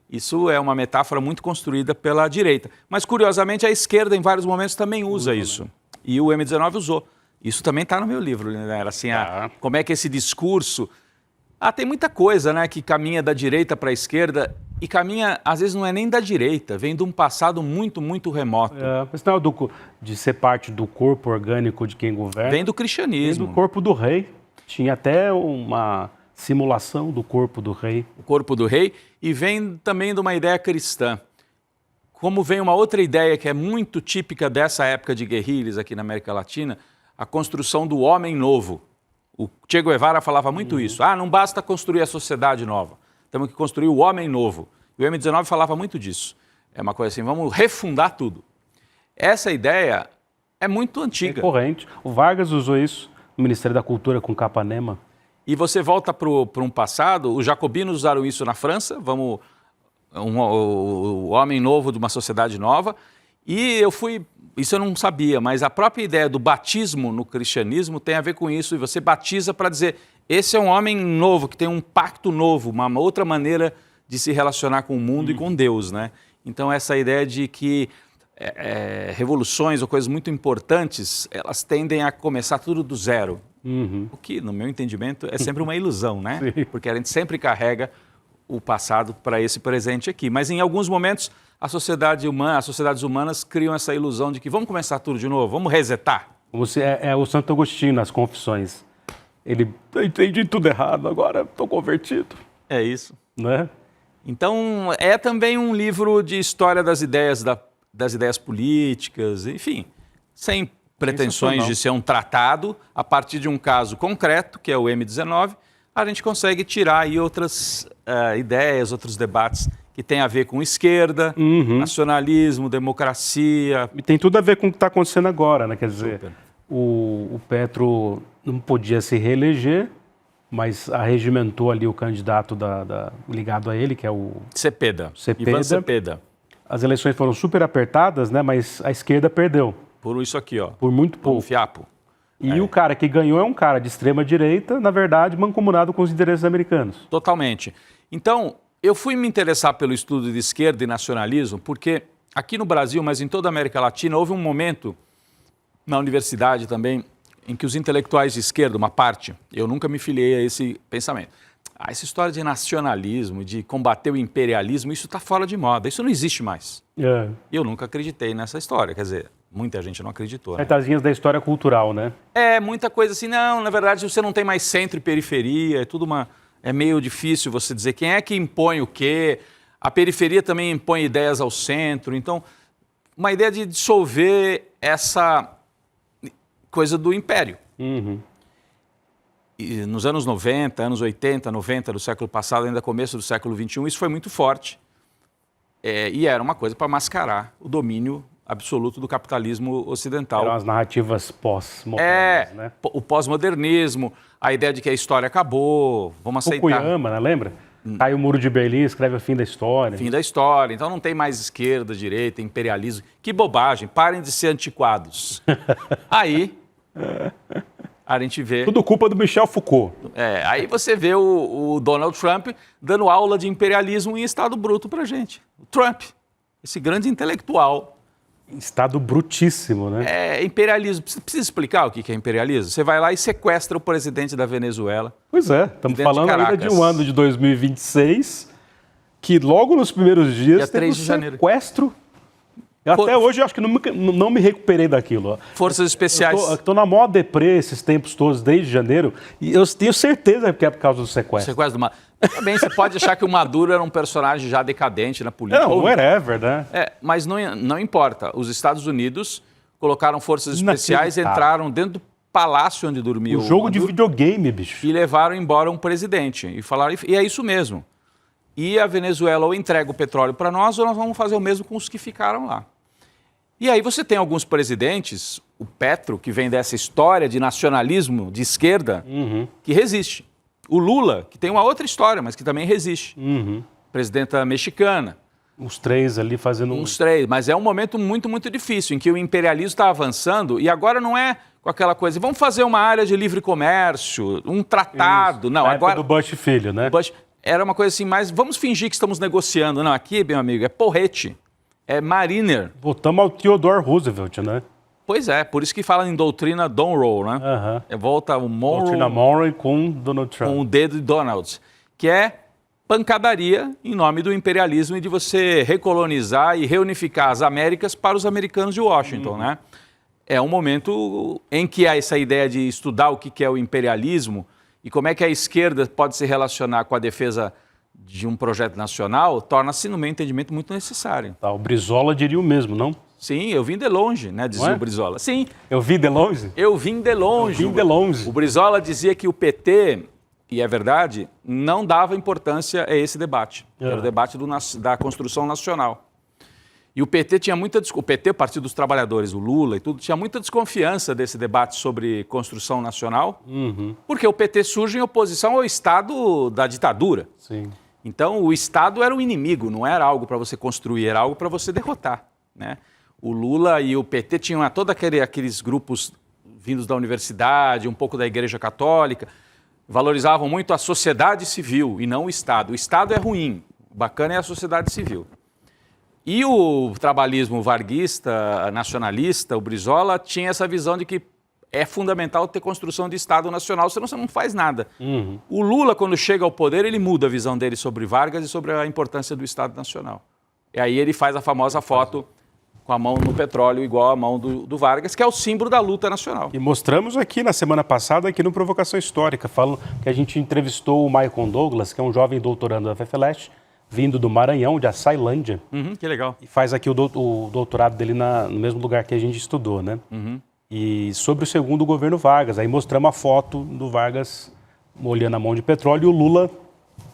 Isso é uma metáfora muito construída pela direita. Mas, curiosamente, a esquerda, em vários momentos, também usa isso. E o M19 usou. Isso também está no meu livro, né? Assim, como é que esse discurso... tem muita coisa, né, que caminha da direita para a esquerda e caminha, às vezes, não é nem da direita, vem de um passado muito, muito remoto. Mas não é de ser parte do corpo orgânico de quem governa. Vem do cristianismo. Vem do corpo do rei. Tinha até uma simulação do corpo do rei. O corpo do rei, e vem também de uma ideia cristã. Como vem uma outra ideia que é muito típica dessa época de guerrilhas aqui na América Latina, a construção do homem novo. O Che Guevara falava muito isso. Não basta construir a sociedade nova, temos que construir o homem novo. E o M19 falava muito disso. É uma coisa assim, vamos refundar tudo. Essa ideia é muito antiga. É corrente. O Vargas usou isso no Ministério da Cultura com Capanema. E você volta para um passado, os jacobinos usaram isso na França, o homem novo de uma sociedade nova. E isso eu não sabia, mas a própria ideia do batismo no cristianismo tem a ver com isso. E você batiza para dizer, esse é um homem novo, que tem um pacto novo, uma outra maneira de se relacionar com o mundo e com Deus, né? Então essa ideia de que revoluções ou coisas muito importantes, elas tendem a começar tudo do zero. O que, no meu entendimento, é sempre uma ilusão, né? Sim. Porque a gente sempre carrega o passado para esse presente aqui. Mas em alguns momentos as sociedades humanas criam essa ilusão de que vamos começar tudo de novo, vamos resetar. É o Santo Agostinho nas Confissões. Eu entendi tudo errado, agora estou convertido. É isso. Né? Então, é também um livro de história das ideias políticas, enfim, sem pretensões de ser um tratado. A partir de um caso concreto, que é o M19, a gente consegue tirar aí outras ideias, outros debates que tem a ver com esquerda, nacionalismo, democracia. E tem tudo a ver com o que está acontecendo agora, né? Quer dizer, o Petro não podia se reeleger, mas arregimentou ali o candidato ligado a ele, que é o Cepeda. Ivan Cepeda. As eleições foram super apertadas, né? Mas a esquerda perdeu. Por isso aqui, ó. Por muito pouco. Um fiapo. E o cara que ganhou é um cara de extrema direita, na verdade, mancomunado com os interesses americanos. Totalmente. Então, eu fui me interessar pelo estudo de esquerda e nacionalismo porque aqui no Brasil, mas em toda a América Latina, houve um momento, na universidade também, em que os intelectuais de esquerda, uma parte, eu nunca me filiei a esse pensamento. Essa história de nacionalismo, de combater o imperialismo, isso está fora de moda, isso não existe mais. E eu nunca acreditei nessa história, quer dizer, muita gente não acreditou. Cartazinhas da história cultural, né? Muita coisa assim, não, na verdade você não tem mais centro e periferia, é meio difícil você dizer quem é que impõe o quê. A periferia também impõe ideias ao centro. Então, uma ideia de dissolver essa coisa do império. E nos anos 90, anos 80, 90 do século passado, ainda começo do século XXI, isso foi muito forte. E era uma coisa para mascarar o domínio absoluto do capitalismo ocidental. Eram as narrativas pós-modernas, né? O pós-modernismo, a ideia de que a história acabou, vamos aceitar. Fukuyama, né? Lembra? Cai o Muro de Berlim, escreve o fim da história. Fim da história. Então não tem mais esquerda, direita, imperialismo. Que bobagem, parem de ser antiquados. Aí a gente vê... Tudo culpa do Michel Foucault. Aí você vê o Donald Trump dando aula de imperialismo em estado bruto pra gente. O Trump, esse grande intelectual. Estado brutíssimo, né? Imperialismo. Precisa explicar o que é imperialismo? Você vai lá e sequestra o presidente da Venezuela. Pois é, estamos falando ainda de um ano de 2026, que logo nos primeiros dias teve um sequestro Até hoje eu acho que não me recuperei daquilo. Forças especiais. Estou na maior deprê esses tempos todos, desde janeiro, e eu tenho certeza que é por causa do sequestro. Sequestro do Maduro. Também você pode achar que o Maduro era um personagem já decadente na política. Não, whatever, né? Mas não importa. Os Estados Unidos colocaram forças especiais, entraram dentro do palácio onde dormiu o jogo de videogame, bicho. E levaram embora um presidente. E falaram, e é isso mesmo. E a Venezuela ou entrega o petróleo para nós, ou nós vamos fazer o mesmo com os que ficaram lá. E aí você tem alguns presidentes, o Petro, que vem dessa história de nacionalismo de esquerda, que resiste. O Lula, que tem uma outra história, mas que também resiste. Presidenta mexicana. Os três ali fazendo... Uns três, mas é um momento muito, muito difícil, em que o imperialismo está avançando, e agora não é com aquela coisa, vamos fazer uma área de livre comércio, um tratado. Isso. Não, na agora... época do Bush filho, né? Era uma coisa assim, mas vamos fingir que estamos negociando. Não, aqui, meu amigo, é porrete, é mariner. Voltamos ao Theodore Roosevelt, né? Pois é, por isso que fala em doutrina Monroe, né? Volta o Monroe... Doutrina Monroe com Donald Trump. Com o dedo de Donald, que é pancadaria em nome do imperialismo e de você recolonizar e reunificar as Américas para os americanos de Washington, né? É um momento em que há essa ideia de estudar o que é o imperialismo e como é que a esquerda pode se relacionar com a defesa de um projeto nacional, torna-se, no meu entendimento, muito necessário. Tá, o Brizola diria o mesmo, não? Sim, eu vim de longe, né, dizia o Brizola. Sim. Eu vim de longe? Eu vim de longe. Eu vim de longe. O Brizola dizia que o PT, e é verdade, não dava importância a esse debate. Era o debate da construção nacional. E o PT tinha muita... O PT, o Partido dos Trabalhadores, o Lula e tudo, tinha muita desconfiança desse debate sobre construção nacional, porque o PT surge em oposição ao Estado da ditadura. Sim. Então, o Estado era o inimigo, não era algo para você construir, era algo para você derrotar, né? O Lula e o PT tinham todos aqueles grupos vindos da universidade, um pouco da Igreja Católica, valorizavam muito a sociedade civil e não o Estado. O Estado é ruim, o bacana é a sociedade civil. E o trabalhismo varguista, nacionalista, o Brizola, tinha essa visão de que é fundamental ter construção de Estado nacional, senão você não faz nada. O Lula, quando chega ao poder, ele muda a visão dele sobre Vargas e sobre a importância do Estado nacional. E aí ele faz a famosa foto com a mão no petróleo igual a mão do Vargas, que é o símbolo da luta nacional. E mostramos aqui na semana passada, aqui no Provocação Histórica, falando que a gente entrevistou o Michael Douglas, que é um jovem doutorando da FFLeste, vindo do Maranhão, de Açailândia. Que legal. E faz aqui o doutorado dele no mesmo lugar que a gente estudou, né? E sobre o segundo governo Vargas. Aí mostramos a foto do Vargas molhando a mão de petróleo e o Lula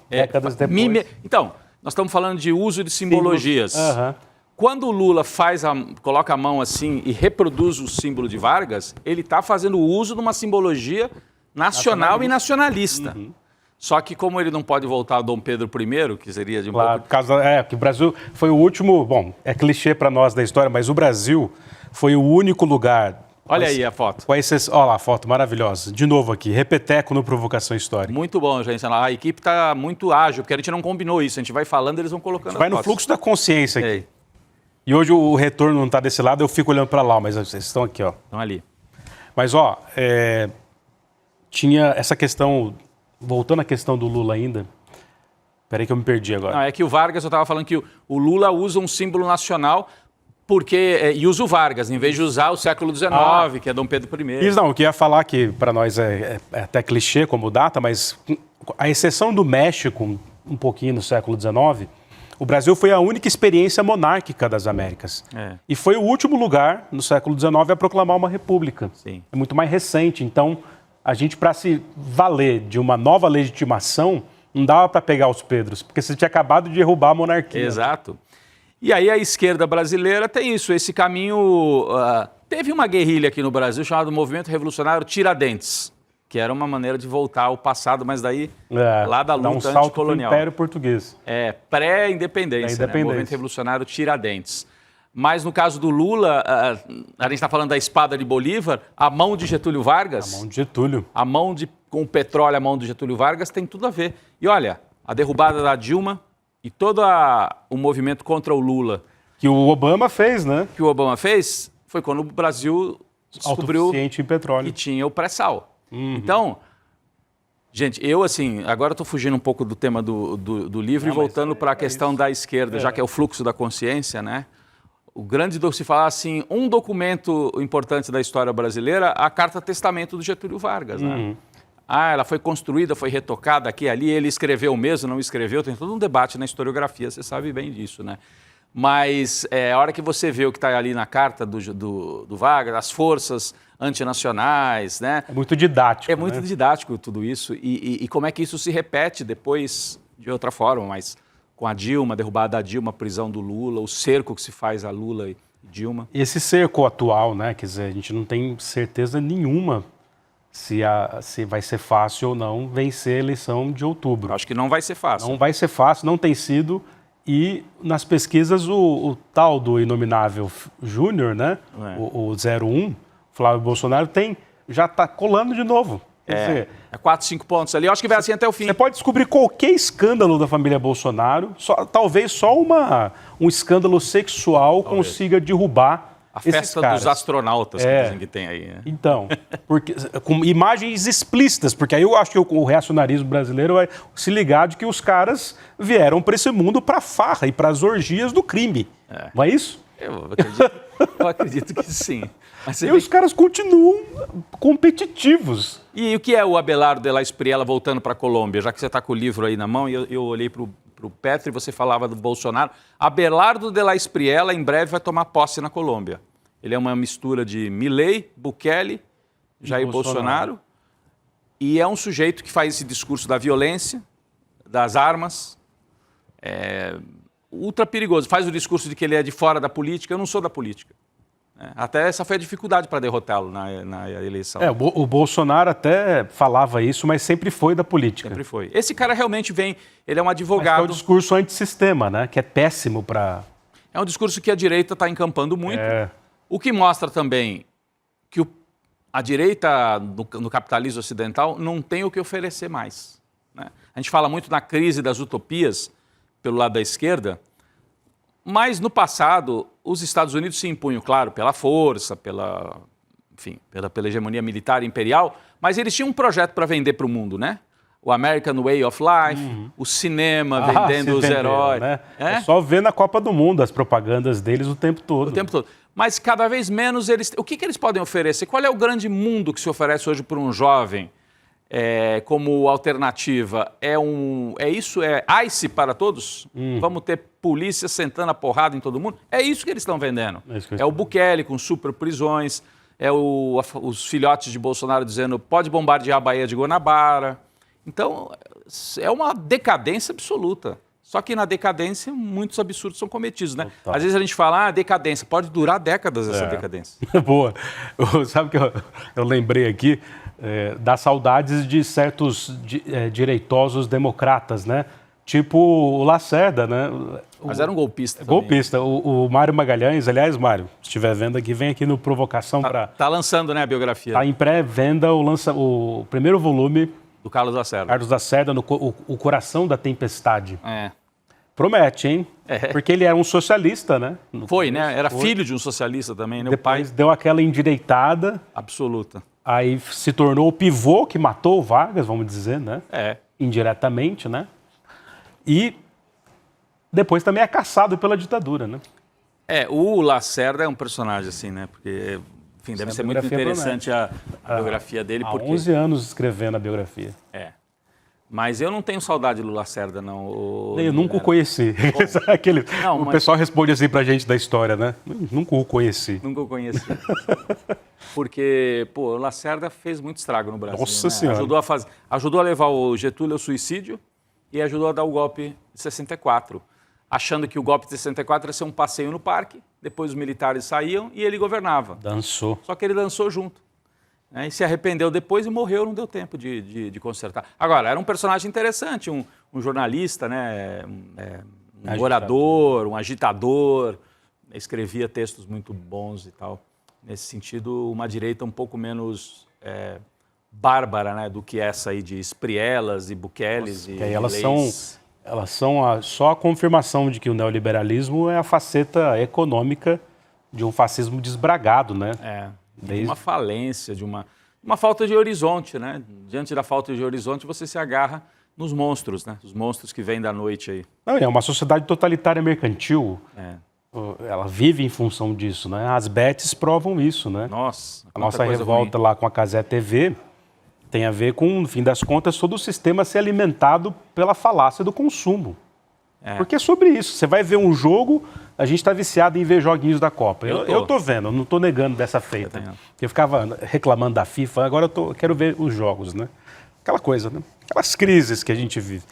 décadas depois. Então, nós estamos falando de uso de simbologias. Quando o Lula coloca a mão assim e reproduz o símbolo de Vargas, ele está fazendo uso de uma simbologia nacional e nacionalista. Só que como ele não pode voltar a Dom Pedro I, que seria de um pouco... que o Brasil foi o último... Bom, é clichê para nós da história, mas o Brasil foi o único lugar... Olha aí a foto. Olha lá a foto, maravilhosa. De novo aqui, repeteco no Provocação Histórica. Muito bom, gente. A equipe está muito ágil, porque a gente não combinou isso. A gente vai falando, eles vão colocando vai no fluxo da consciência aqui. Ei. E hoje o retorno não está desse lado, eu fico olhando para lá, mas vocês estão aqui, ó. Estão ali. Mas, ó, tinha essa questão... Voltando à questão do Lula ainda, peraí que eu me perdi agora. Não, é que o Vargas, eu estava falando que o Lula usa um símbolo nacional e usa o Vargas, em vez de usar o século XIX, que é Dom Pedro I. Isso não, eu queria falar que para nós é até clichê como data, mas a exceção do México, um pouquinho no século XIX, o Brasil foi a única experiência monárquica das Américas. E foi o último lugar no século XIX a proclamar uma república. Sim. É muito mais recente, então... A gente, para se valer de uma nova legitimação, não dava para pegar os Pedros, porque você tinha acabado de derrubar a monarquia. Exato. E aí a esquerda brasileira tem isso, esse caminho... teve uma guerrilha aqui no Brasil chamada Movimento Revolucionário Tiradentes, que era uma maneira de voltar ao passado, mas daí lá da luta anticolonial. Salto pro Império Português. Pré-independência, né? Movimento Revolucionário Tiradentes. Mas no caso do Lula, a gente está falando da espada de Bolívar, a mão de Getúlio Vargas... A mão de Getúlio. Com o petróleo, a mão de Getúlio Vargas tem tudo a ver. E olha, a derrubada da Dilma e todo o movimento contra o Lula... Que o Obama fez, né? Que o Obama fez foi quando o Brasil descobriu em petróleo. Que tinha o pré-sal. Então, gente, eu assim, agora estou fugindo um pouco do tema do livro e voltando para a questão da esquerda, já que é o fluxo da consciência, né? o grande, se falar assim, um documento importante da história brasileira, a Carta Testamento do Getúlio Vargas, né? Ela foi construída, foi retocada aqui e ali, ele escreveu mesmo, não escreveu, tem todo um debate na historiografia, você sabe bem disso, né? Mas a hora que você vê o que está ali na carta do Vargas, as forças antinacionais, né? É muito didático. É muito didático tudo isso. E como é que isso se repete depois de outra forma, mas com a Dilma, derrubada da Dilma, a prisão do Lula, o cerco que se faz a Lula e Dilma. Esse cerco atual, né? Quer dizer, a gente não tem certeza nenhuma se vai ser fácil ou não vencer a eleição de outubro. Acho que não vai ser fácil. Não vai ser fácil, não tem sido. E nas pesquisas o tal do Inominável Júnior, né? O 01, Flávio Bolsonaro, já está colando de novo. Quer dizer, 4, 5 pontos ali. Eu acho que vai assim até o fim. Você pode descobrir qualquer escândalo da família Bolsonaro, talvez só um escândalo sexual consiga derrubar a festa dos astronautas que dizem que tem aí. Né? Então, com imagens explícitas, porque aí eu acho que o reacionarismo brasileiro vai se ligar de que os caras vieram para esse mundo para farra e para as orgias do crime. Não é isso? Eu acredito que sim. Mas os caras continuam competitivos. E o que é o Abelardo de la Espriella voltando para a Colômbia? Já que você está com o livro aí na mão, e eu olhei para o Petro e você falava do Bolsonaro. Abelardo de la Espriella em breve vai tomar posse na Colômbia. Ele é uma mistura de Milei, Bukele, Jair Bolsonaro. E é um sujeito que faz esse discurso da violência, das armas, ultra perigoso. Faz o discurso de que ele é de fora da política. Eu não sou da política. Até essa foi a dificuldade para derrotá-lo na eleição. O Bolsonaro até falava isso, mas sempre foi da política. Sempre foi. Esse cara realmente ele é um advogado. Mas é um discurso antissistema, né? Que é péssimo para... É um discurso que a direita está encampando muito. O que mostra também que a direita no capitalismo ocidental não tem o que oferecer mais. Né? A gente fala muito na crise das utopias pelo lado da esquerda, mas no passado os Estados Unidos se impunham, claro, pela força, pela hegemonia militar imperial, mas eles tinham um projeto para vender para o mundo, né? O American Way of Life, o cinema vendendo os heróis. Né? É só ver na Copa do Mundo as propagandas deles o tempo todo. O tempo todo. Mas cada vez menos o que eles podem oferecer? Qual é o grande mundo que se oferece hoje para um jovem como alternativa? É ICE para todos? Vamos ter polícia sentando a porrada em todo mundo? É isso que eles estão vendendo. É o Bukele com super prisões, os filhotes de Bolsonaro dizendo pode bombardear a Baía de Guanabara. Então, é uma decadência absoluta. Só que na decadência, muitos absurdos são cometidos, né? Total. Às vezes a gente fala, decadência, pode durar décadas essa decadência. Boa. Sabe que eu lembrei aqui das saudades de certos direitosos democratas, né? Tipo o Lacerda, né? Mas era um golpista. Golpista. O Mário Magalhães, aliás, Mário, se estiver vendo aqui, vem aqui no Provocação para... Tá lançando, né, a biografia. Tá em pré-venda o primeiro volume... Do Carlos Lacerda. Carlos Lacerda, o Coração da Tempestade. Promete, hein? É. Porque ele era um socialista, né? Foi, né? Era filho de um socialista também, né? Depois deu aquela endireitada. Absoluta. Aí se tornou o pivô que matou o Vargas, vamos dizer, né? É. Indiretamente, né? E depois também é caçado pela ditadura, né? É, o Lacerda é um personagem assim, né? Porque, enfim, deve ser muito interessante a biografia dele. Há 11 anos escrevendo a biografia. É. Mas eu não tenho saudade do Lacerda, não. Eu nunca o conheci. O pessoal responde assim pra gente da história, né? Nunca o conheci. Nunca o conheci. Porque, pô, o Lacerda fez muito estrago no Brasil. Nossa Senhora. Ajudou a levar o Getúlio ao suicídio e ajudou a dar o golpe de 64. Achando que o golpe de 64 ia ser um passeio no parque, depois os militares saíam e ele governava. Dançou. Só que ele dançou junto. E se arrependeu depois e morreu, não deu tempo de consertar. Agora, era um personagem interessante, um jornalista, né? Um orador, um agitador, escrevia textos muito bons e tal. Nesse sentido, uma direita um pouco menos bárbara, né, do que essa aí de Esprielas e Bukeles. E aí elas são só a confirmação de que o neoliberalismo é a faceta econômica de um fascismo desbragado, né? De uma falência, de uma falta de horizonte, né? Diante da falta de horizonte, você se agarra nos monstros, né? Os monstros que vêm da noite aí. Não, é uma sociedade totalitária mercantil, ela vive em função disso, né? As bets provam isso, né? Nossa, a nossa revolta lá com a Cazé TV tem a ver com, no fim das contas, todo o sistema ser alimentado pela falácia do consumo. Porque é sobre isso. Você vai ver um jogo, a gente está viciado em ver joguinhos da Copa. Eu tô vendo, eu não tô negando dessa feita. Eu ficava reclamando da FIFA, agora eu quero ver os jogos, né? Aquela coisa, né? Aquelas crises que a gente vive.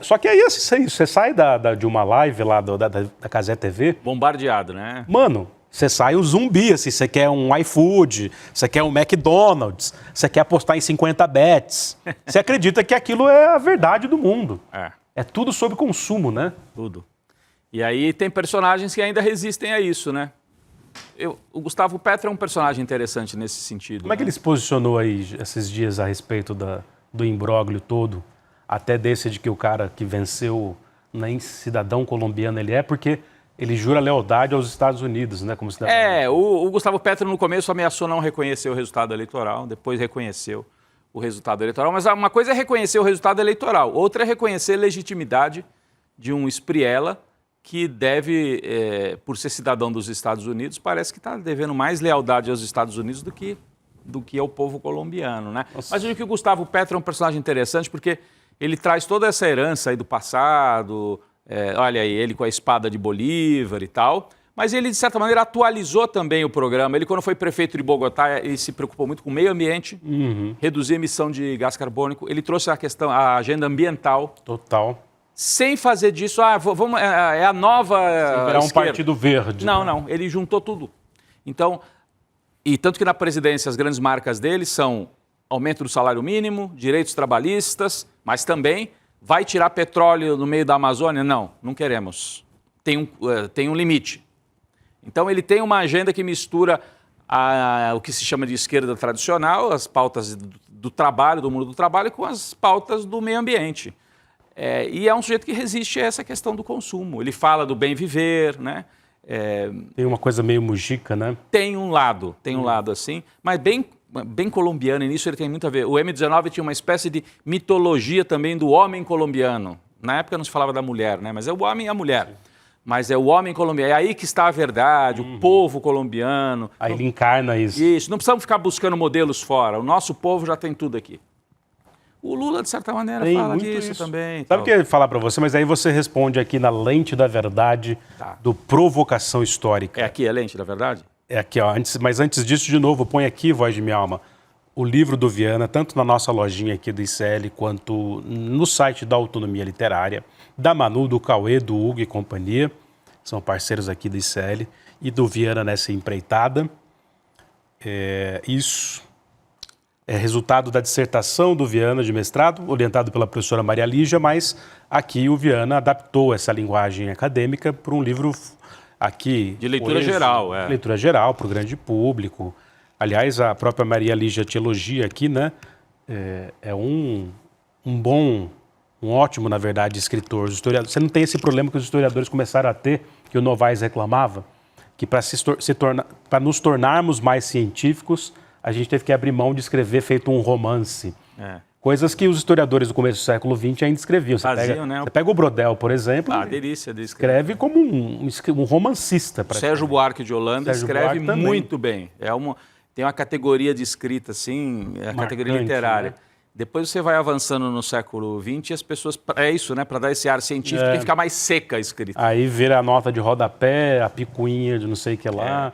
Só que aí você sai de uma live lá da Cazé TV... Bombardeado, né? Mano, você sai um zumbi, assim, você quer um iFood, você quer um McDonald's, você quer apostar em 50 bets. Você acredita que aquilo é a verdade do mundo. É tudo sobre consumo, né? Tudo. E aí tem personagens que ainda resistem a isso, né? O Gustavo Petro é um personagem interessante nesse sentido. Como é que ele se posicionou aí esses dias a respeito do imbróglio todo? Até desse de que o cara que venceu nem cidadão colombiano ele é, porque ele jura lealdade aos Estados Unidos, né? Como cidadão. O Gustavo Petro no começo ameaçou não reconhecer o resultado eleitoral, depois reconheceu o resultado eleitoral. Mas uma coisa é reconhecer o resultado eleitoral, outra é reconhecer a legitimidade de um Espriella que deve, por ser cidadão dos Estados Unidos, parece que está devendo mais lealdade aos Estados Unidos do que ao povo colombiano, né? Mas eu digo que o Gustavo Petro é um personagem interessante porque ele traz toda essa herança aí do passado, olha aí, ele com a espada de Bolívar e tal, mas ele, de certa maneira, atualizou também o programa. Ele, quando foi prefeito de Bogotá, ele se preocupou muito com o meio ambiente, reduzir a emissão de gás carbônico, ele trouxe a agenda ambiental. Total. Sem fazer disso, é a nova Será um partido verde. Não, né? não, ele juntou tudo. Então, e tanto que na presidência as grandes marcas dele são aumento do salário mínimo, direitos trabalhistas, mas também vai tirar petróleo no meio da Amazônia? Não queremos. Tem um limite. Então ele tem uma agenda que mistura o que se chama de esquerda tradicional, as pautas do trabalho, do mundo do trabalho, com as pautas do meio ambiente. E é um sujeito que resiste a essa questão do consumo. Ele fala do bem viver, né? Tem uma coisa meio mujica, né? Tem um lado assim, mas bem colombiano, e nisso ele tem muito a ver. O M19 tinha uma espécie de mitologia também do homem colombiano. Na época não se falava da mulher, né? Mas é o homem e a mulher. Mas é o homem colombiano. É aí que está a verdade, o povo colombiano. Aí ele encarna isso. Isso, não precisamos ficar buscando modelos fora. O nosso povo já tem tudo aqui. O Lula, de certa maneira, fala disso também. Sabe o que eu ia falar para você? Mas aí você responde aqui na lente da verdade do Provocação Histórica. É aqui a lente da verdade? É aqui, ó. Mas antes disso, de novo, põe aqui, Voz de Minha Alma, o livro do Viana, tanto na nossa lojinha aqui do ICL, quanto no site da Autonomia Literária, da Manu, do Cauê, do Hugo e companhia, são parceiros aqui do ICL, e do Viana nessa empreitada. Isso é resultado da dissertação do Viana de mestrado, orientado pela professora Maria Lígia, mas aqui o Viana adaptou essa linguagem acadêmica para um livro aqui... De leitura geral, De leitura geral, para o grande público. Aliás, a própria Maria Lígia te elogia aqui, né? É um ótimo, na verdade, escritor. Você não tem esse problema que os historiadores começaram a ter, que o Novaes reclamava, que para nos tornarmos mais científicos, a gente teve que abrir mão de escrever feito um romance. Coisas que os historiadores do começo do século XX ainda escreviam. Você pega o Brodel, por exemplo, delícia de escreve como um romancista. Sérgio Buarque de Holanda escreve muito bem. Tem uma categoria de escrita, assim, a categoria literária. Né? Depois você vai avançando no século XX e as pessoas... É isso, né? Para dar esse ar científico, tem que ficar mais seca a escrita. Aí vira a nota de rodapé, a picuinha de não sei o que lá.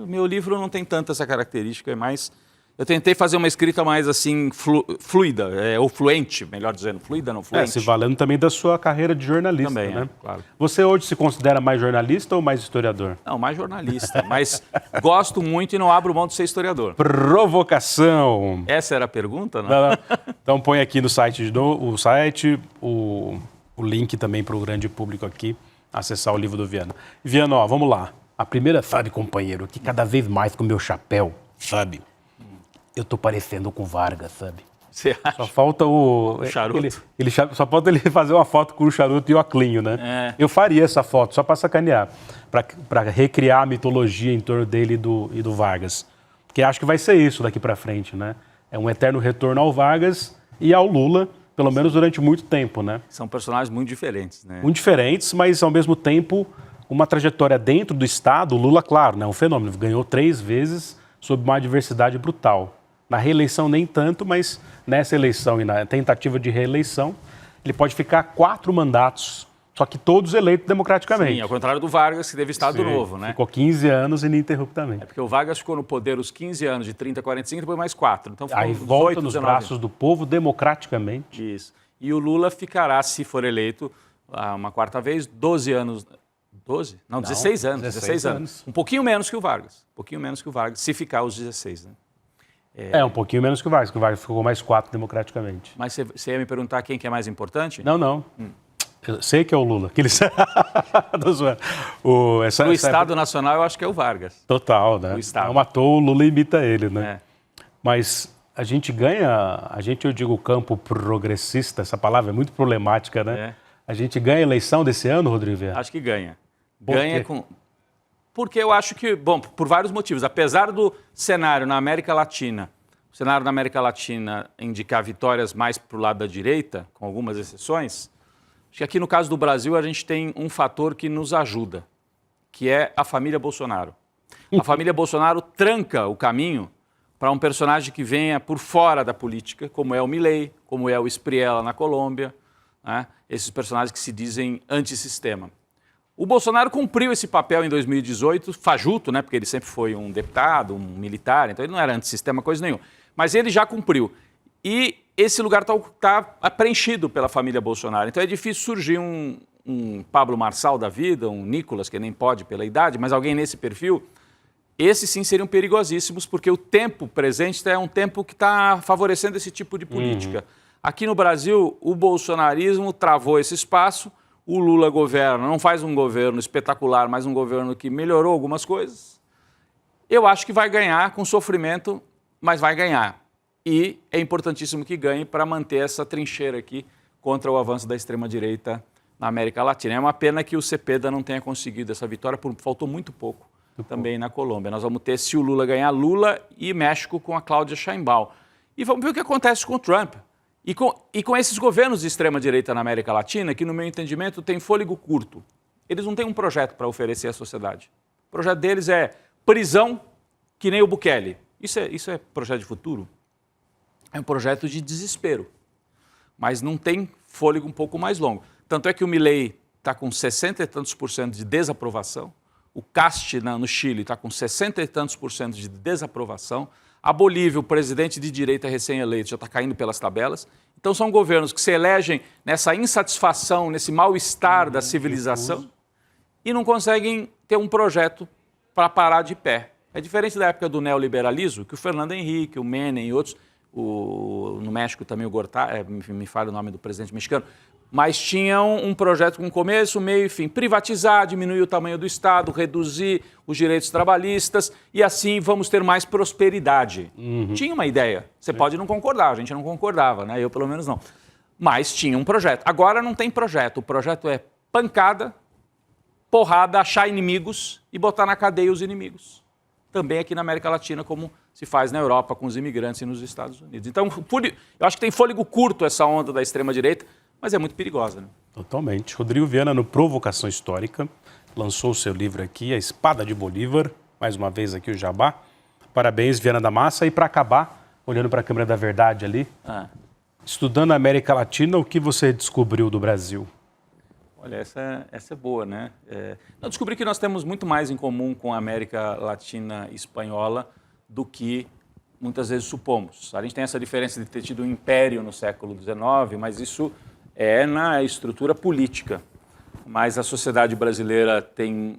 O meu livro não tem tanta essa característica, é mais... Eu tentei fazer uma escrita mais, assim, fluida, ou fluente, melhor dizendo. Fluida, não fluente. Se valendo também da sua carreira de jornalista, também, né? Claro. Você hoje se considera mais jornalista ou mais historiador? Não, mais jornalista, mas gosto muito e não abro mão de ser historiador. Provocação! Essa era a pergunta, não? Não. Então põe aqui no site, o link também para o grande público aqui, acessar o livro do Viana. Viana, ó, vamos lá. A primeira, sabe, companheiro, que cada vez mais com o meu chapéu, sabe? Eu tô parecendo com o Vargas, sabe? Você acha? Só falta o charuto. Só falta ele fazer uma foto com o charuto e o aclinho, né? Eu faria essa foto só para sacanear, para recriar a mitologia em torno dele e do Vargas. Porque acho que vai ser isso daqui para frente, né? É um eterno retorno ao Vargas e ao Lula, pelo menos durante muito tempo, né? São personagens muito diferentes, né? Muito diferentes, mas ao mesmo tempo uma trajetória dentro do Estado, o Lula, claro, né, um fenômeno, ganhou 3 vezes sob uma adversidade brutal. Na reeleição nem tanto, mas nessa eleição e na tentativa de reeleição, ele pode ficar 4 mandatos, só que todos eleitos democraticamente. Sim, ao contrário do Vargas, que teve Estado Novo, né? Ficou 15 anos ininterruptamente. É porque o Vargas ficou no poder os 15 anos, de 30 a 45, depois mais 4. Então, aí volta nos braços do povo democraticamente. Isso. E o Lula ficará, se for eleito, uma 4ª vez, 12 anos... 12? Não, 16 anos. 16 anos. Um pouquinho menos que o Vargas. Um pouquinho menos que o Vargas, se ficar os 16, né? Um pouquinho menos que o Vargas ficou mais 4 democraticamente. Mas você ia me perguntar quem que é mais importante? Não. Eu sei que é o Lula. No Estado Nacional, eu acho que é o Vargas. Total, né? Não matou, o Lula imita ele, né? Mas a gente ganha, eu digo o campo progressista, essa palavra é muito problemática, né? A gente ganha a eleição desse ano, Rodrigo Viana? Acho que ganha. Porque eu acho que, bom, por vários motivos. Apesar do cenário na América Latina, indicar vitórias mais para o lado da direita, com algumas exceções, acho que aqui no caso do Brasil a gente tem um fator que nos ajuda, que é a família Bolsonaro. A família Bolsonaro tranca o caminho para um personagem que venha por fora da política, como é o Milei, como é o Spriella na Colômbia, né? Esses personagens que se dizem antissistema. O Bolsonaro cumpriu esse papel em 2018, fajuto, né? Porque ele sempre foi um deputado, um militar, então ele não era antissistema, coisa nenhuma. Mas ele já cumpriu. E esse lugar está preenchido pela família Bolsonaro. Então é difícil surgir um Pablo Marçal da vida, um Nicolas, que nem pode pela idade, mas alguém nesse perfil. Esses sim seriam perigosíssimos, porque o tempo presente é um tempo que está favorecendo esse tipo de política. Aqui no Brasil, o bolsonarismo travou esse espaço, o Lula governa, não faz um governo espetacular, mas um governo que melhorou algumas coisas. Eu acho que vai ganhar com sofrimento, mas vai ganhar. E é importantíssimo que ganhe para manter essa trincheira aqui contra o avanço da extrema-direita na América Latina. É uma pena que o Cepeda não tenha conseguido essa vitória, faltou muito pouco também na Colômbia. Nós vamos ter, se o Lula ganhar, Lula e México com a Cláudia Sheinbaum. E vamos ver o que acontece com o Trump. E com esses governos de extrema-direita na América Latina, que no meu entendimento tem fôlego curto. Eles não têm um projeto para oferecer à sociedade. O projeto deles é prisão, que nem o Bukele. Isso é projeto de futuro? É um projeto de desespero. Mas não tem fôlego um pouco mais longo. Tanto é que o Milei está com 60 e tantos por cento de desaprovação. O Cast no Chile está com 60 e tantos por cento de desaprovação. A Bolívia, o presidente de direita recém-eleito, já está caindo pelas tabelas. Então são governos que se elegem nessa insatisfação, nesse mal-estar da civilização e não conseguem ter um projeto para parar de pé. É diferente da época do neoliberalismo, que o Fernando Henrique, o Menem e outros, no México também o Gortari, me falha o nome do presidente mexicano, mas tinham um projeto com começo, meio e fim. Privatizar, diminuir o tamanho do Estado, reduzir os direitos trabalhistas e assim vamos ter mais prosperidade. Tinha uma ideia. Você pode não concordar, a gente não concordava, né? Eu pelo menos não. Mas tinha um projeto. Agora não tem projeto. O projeto é pancada, porrada, achar inimigos e botar na cadeia os inimigos. Também aqui na América Latina, como se faz na Europa com os imigrantes e nos Estados Unidos. Então, eu acho que tem fôlego curto essa onda da extrema-direita, mas é muito perigosa, né? Totalmente. Rodrigo Viana, no Provocação Histórica, lançou o seu livro aqui, A Espada de Bolívar. Mais uma vez aqui o jabá. Parabéns, Viana da Massa. E para acabar, olhando para a câmera da verdade ali, estudando a América Latina, o que você descobriu do Brasil? Olha, essa é boa, né? Eu descobri que nós temos muito mais em comum com a América Latina e espanhola do que muitas vezes supomos. A gente tem essa diferença de ter tido um império no século XIX, mas isso é na estrutura política. Mas a sociedade brasileira tem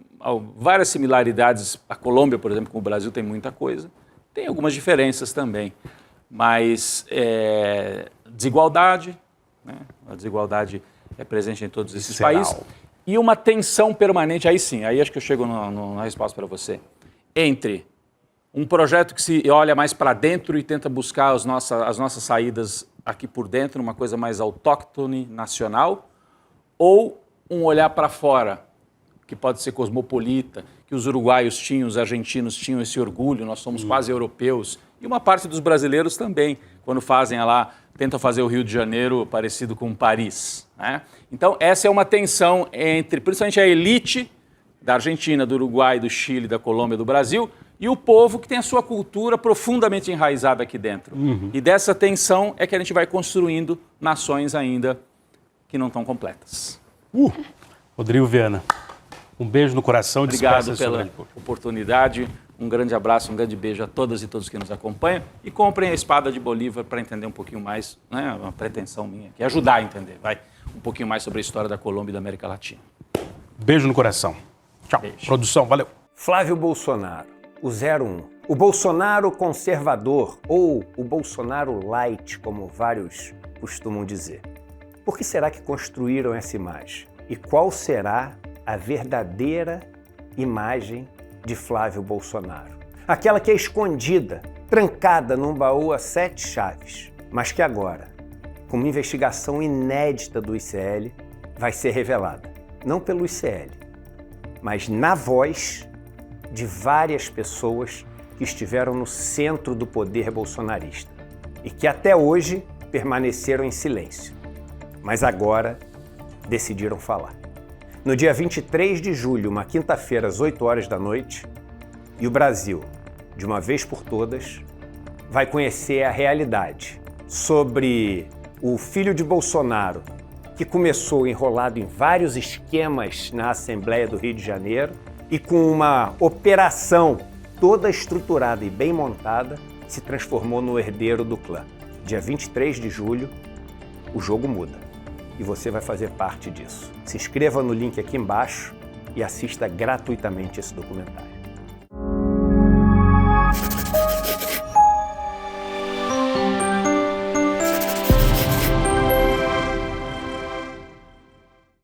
várias similaridades. A Colômbia, por exemplo, com o Brasil tem muita coisa. Tem algumas diferenças também. Mas desigualdade, né? A desigualdade é presente em todos esses países. E uma tensão permanente, aí sim, aí acho que eu chego na resposta para você, entre um projeto que se olha mais para dentro e tenta buscar as nossas saídas aqui por dentro, uma coisa mais autóctone, nacional, ou um olhar para fora, que pode ser cosmopolita, que os uruguaios tinham, os argentinos tinham esse orgulho, nós somos quase europeus, e uma parte dos brasileiros também, quando tentam fazer o Rio de Janeiro parecido com Paris, né? Então, essa é uma tensão entre, principalmente a elite da Argentina, do Uruguai, do Chile, da Colômbia, do Brasil, e o povo que tem a sua cultura profundamente enraizada aqui dentro. E dessa tensão é que a gente vai construindo nações ainda que não estão completas. Rodrigo Viana, um beijo no coração. Obrigado pela oportunidade, um grande abraço, um grande beijo a todas e todos que nos acompanham e comprem a Espada de Bolívar para entender um pouquinho mais, né, uma pretensão minha aqui, ajudar a entender, um pouquinho mais sobre a história da Colômbia e da América Latina. Beijo no coração. Tchau. Beijo. Produção, valeu. Flávio Bolsonaro, o 01. O Bolsonaro conservador, ou o Bolsonaro light, como vários costumam dizer. Por que será que construíram essa imagem? E qual será a verdadeira imagem de Flávio Bolsonaro? Aquela que é escondida, trancada num baú a 7 chaves, mas que agora, com uma investigação inédita do ICL, vai ser revelada. Não pelo ICL, mas na voz de várias pessoas que estiveram no centro do poder bolsonarista e que até hoje permaneceram em silêncio, mas agora decidiram falar. No dia 23 de julho, uma quinta-feira, às 8 horas da noite, e o Brasil, de uma vez por todas, vai conhecer a realidade sobre o filho de Bolsonaro, que começou enrolado em vários esquemas na Assembleia do Rio de Janeiro e com uma operação toda estruturada e bem montada, se transformou no herdeiro do clã. Dia 23 de julho, o jogo muda e você vai fazer parte disso. Se inscreva no link aqui embaixo e assista gratuitamente esse documentário.